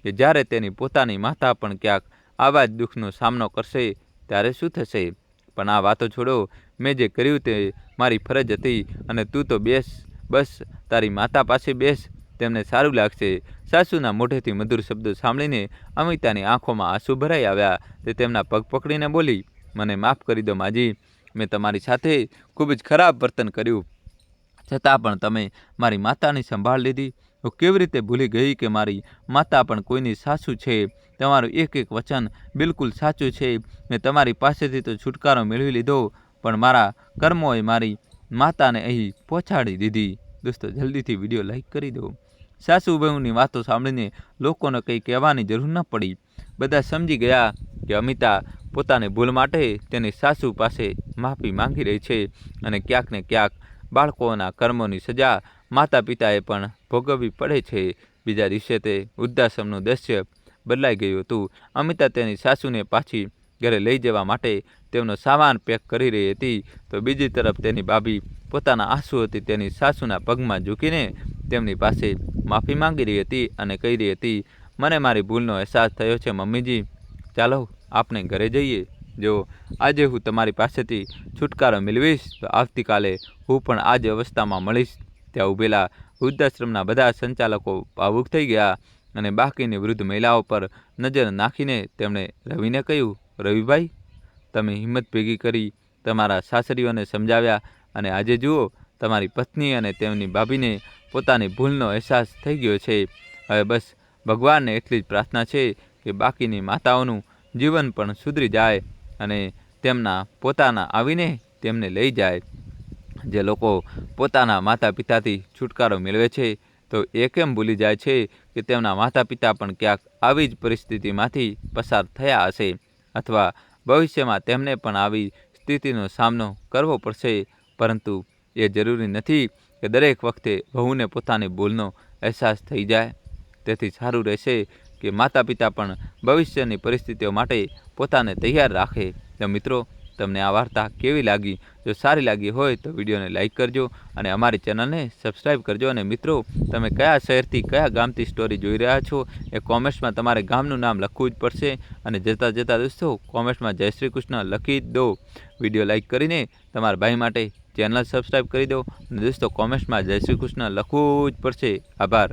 Speaker 1: કે જ્યારે તેની પોતાની માતા પણ ક્યાંક આવા જ દુઃખનો સામનો કરશે ત્યારે શું થશે. પણ આ વાતો છોડો. મેં જે કર્યું તે મારી ફરજ હતી અને તું તો બસ તારી માતા પાસે બેસ, તેમને સારું લાગશે. સાસુના મોઢેથી મધુર શબ્દો સાંભળીને અમિતાની આંખોમાં આંસુ ભરાઈ આવ્યા. તે તેમના પગ પકડીને બોલી, મને માફ કરી દો માજી. મેં તમારી સાથે ખૂબ જ ખરાબ વર્તન કર્યું, છતાં પણ તમે મારી માતાની સંભાળ લીધી. હું કેવી રીતે ભૂલી ગઈ કે મારી માતા પણ કોઈની સાસુ છે. તમારું એક એક વચન બિલકુલ સાચું છે. મેં તમારી પાસેથી તો છુટકારો મેળવી લીધો, પણ મારા કર્મોએ મારી માતાને અહીં પહોંચાડી દીધી. દોસ્તો, જલ્દીથી વિડીયો લાઈક કરી દો. સાસુ બહુની વાતો સાંભળીને લોકોને કંઈ કહેવાની જરૂર ન પડી. બધા સમજી ગયા કે અમિતા પોતાની ભૂલ માટે તેની સાસુ પાસે માફી માંગી રહી છે અને ક્યાંક ને ક્યાંક બાળકોના કર્મોની સજા માતા પિતાએ પણ ભોગવવી પડે છે. બીજા દિવસે તે વૃદ્ધાશ્રમનું દ્રશ્ય બદલાઈ ગયું હતું. અમિતા તેની સાસુને પાછી ઘરે લઈ જવા માટે તેમનો સામાન પેક કરી રહી હતી તો બીજી તરફ તેની ભાભી પોતાના આંસુઓથી તેની સાસુના પગમાં ઝૂકીને તેમની પાસે માફી માંગી રહી હતી અને કહી રહી હતી, મને મારી ભૂલનો અહેસાસ થયો છે મમ્મીજી, ચાલો આપણે ઘરે જઈએ. જો આજે હું તમારી પાસેથી છુટકારો મેળવીશ તો આવતીકાલે હું પણ આ જ અવસ્થામાં મળીશ. ત્યાં ઊભેલા વૃદ્ધાશ્રમના બધા સંચાલકો ભાવુક થઈ ગયા અને બાકીની વૃદ્ધ મહિલાઓ પર નજર નાખીને તેમણે રવિને કહ્યું, રવિભાઈ, તમે હિંમત ભેગી કરી, તમારા સાસરીઓને સમજાવ્યા અને આજે જુઓ તમારી પત્ની અને તેમની ભાભીને પોતાની ભૂલનો અહેસાસ થઈ ગયો છે. હવે બસ ભગવાનને એટલી જ પ્રાર્થના છે કે બાકીની માતાઓનું જીવન પણ સુધરી જાય અને તેમના પોતાના આવીને તેમને લઈ જાય. જે લોકો પોતાના માતા પિતાથી છુટકારો મેળવે છે તો એ કેમ ભૂલી જાય છે કે તેમના માતા પિતા પણ ક્યાંક આવી જ પરિસ્થિતિમાંથી પસાર થયા હશે અથવા ભવિષ્યમાં તેમને પણ આવી સ્થિતિનો સામનો કરવો પડશે. પરંતુ એ જરૂરી નથી કે દરેક વખતે વહુને પોતાની ભૂલનો અહેસાસ થઈ જાય. તેથી સારું રહેશે કે માતા પિતા પણ ભવિષ્યની પરિસ્થિતિઓ માટે પોતાને તૈયાર રાખે. તો મિત્રો, તમને આ વાર્તા કેવી લાગી? જો સારી લાગી હોય તો વિડીયોને લાઇક કરજો અને અમારી ચેનલને સબસ્ક્રાઈબ કરજો. અને મિત્રો, તમે કયા શહેરથી કયા ગામથી સ્ટોરી જોઈ રહ્યા છો એ કોમેન્ટ્સમાં તમારે ગામનું નામ લખવું જ પડશે. અને જતાં જતાં દોસ્તો કોમેન્ટ્સમાં જય શ્રી કૃષ્ણ લખી દો. વિડીયો લાઇક કરીને તમારા ભાઈ માટે ચેનલ સબસ્ક્રાઈબ કરી દો. અને દોસ્તો કોમેન્ટ્સમાં જય શ્રી કૃષ્ણ લખવું જ પડશે. આભાર.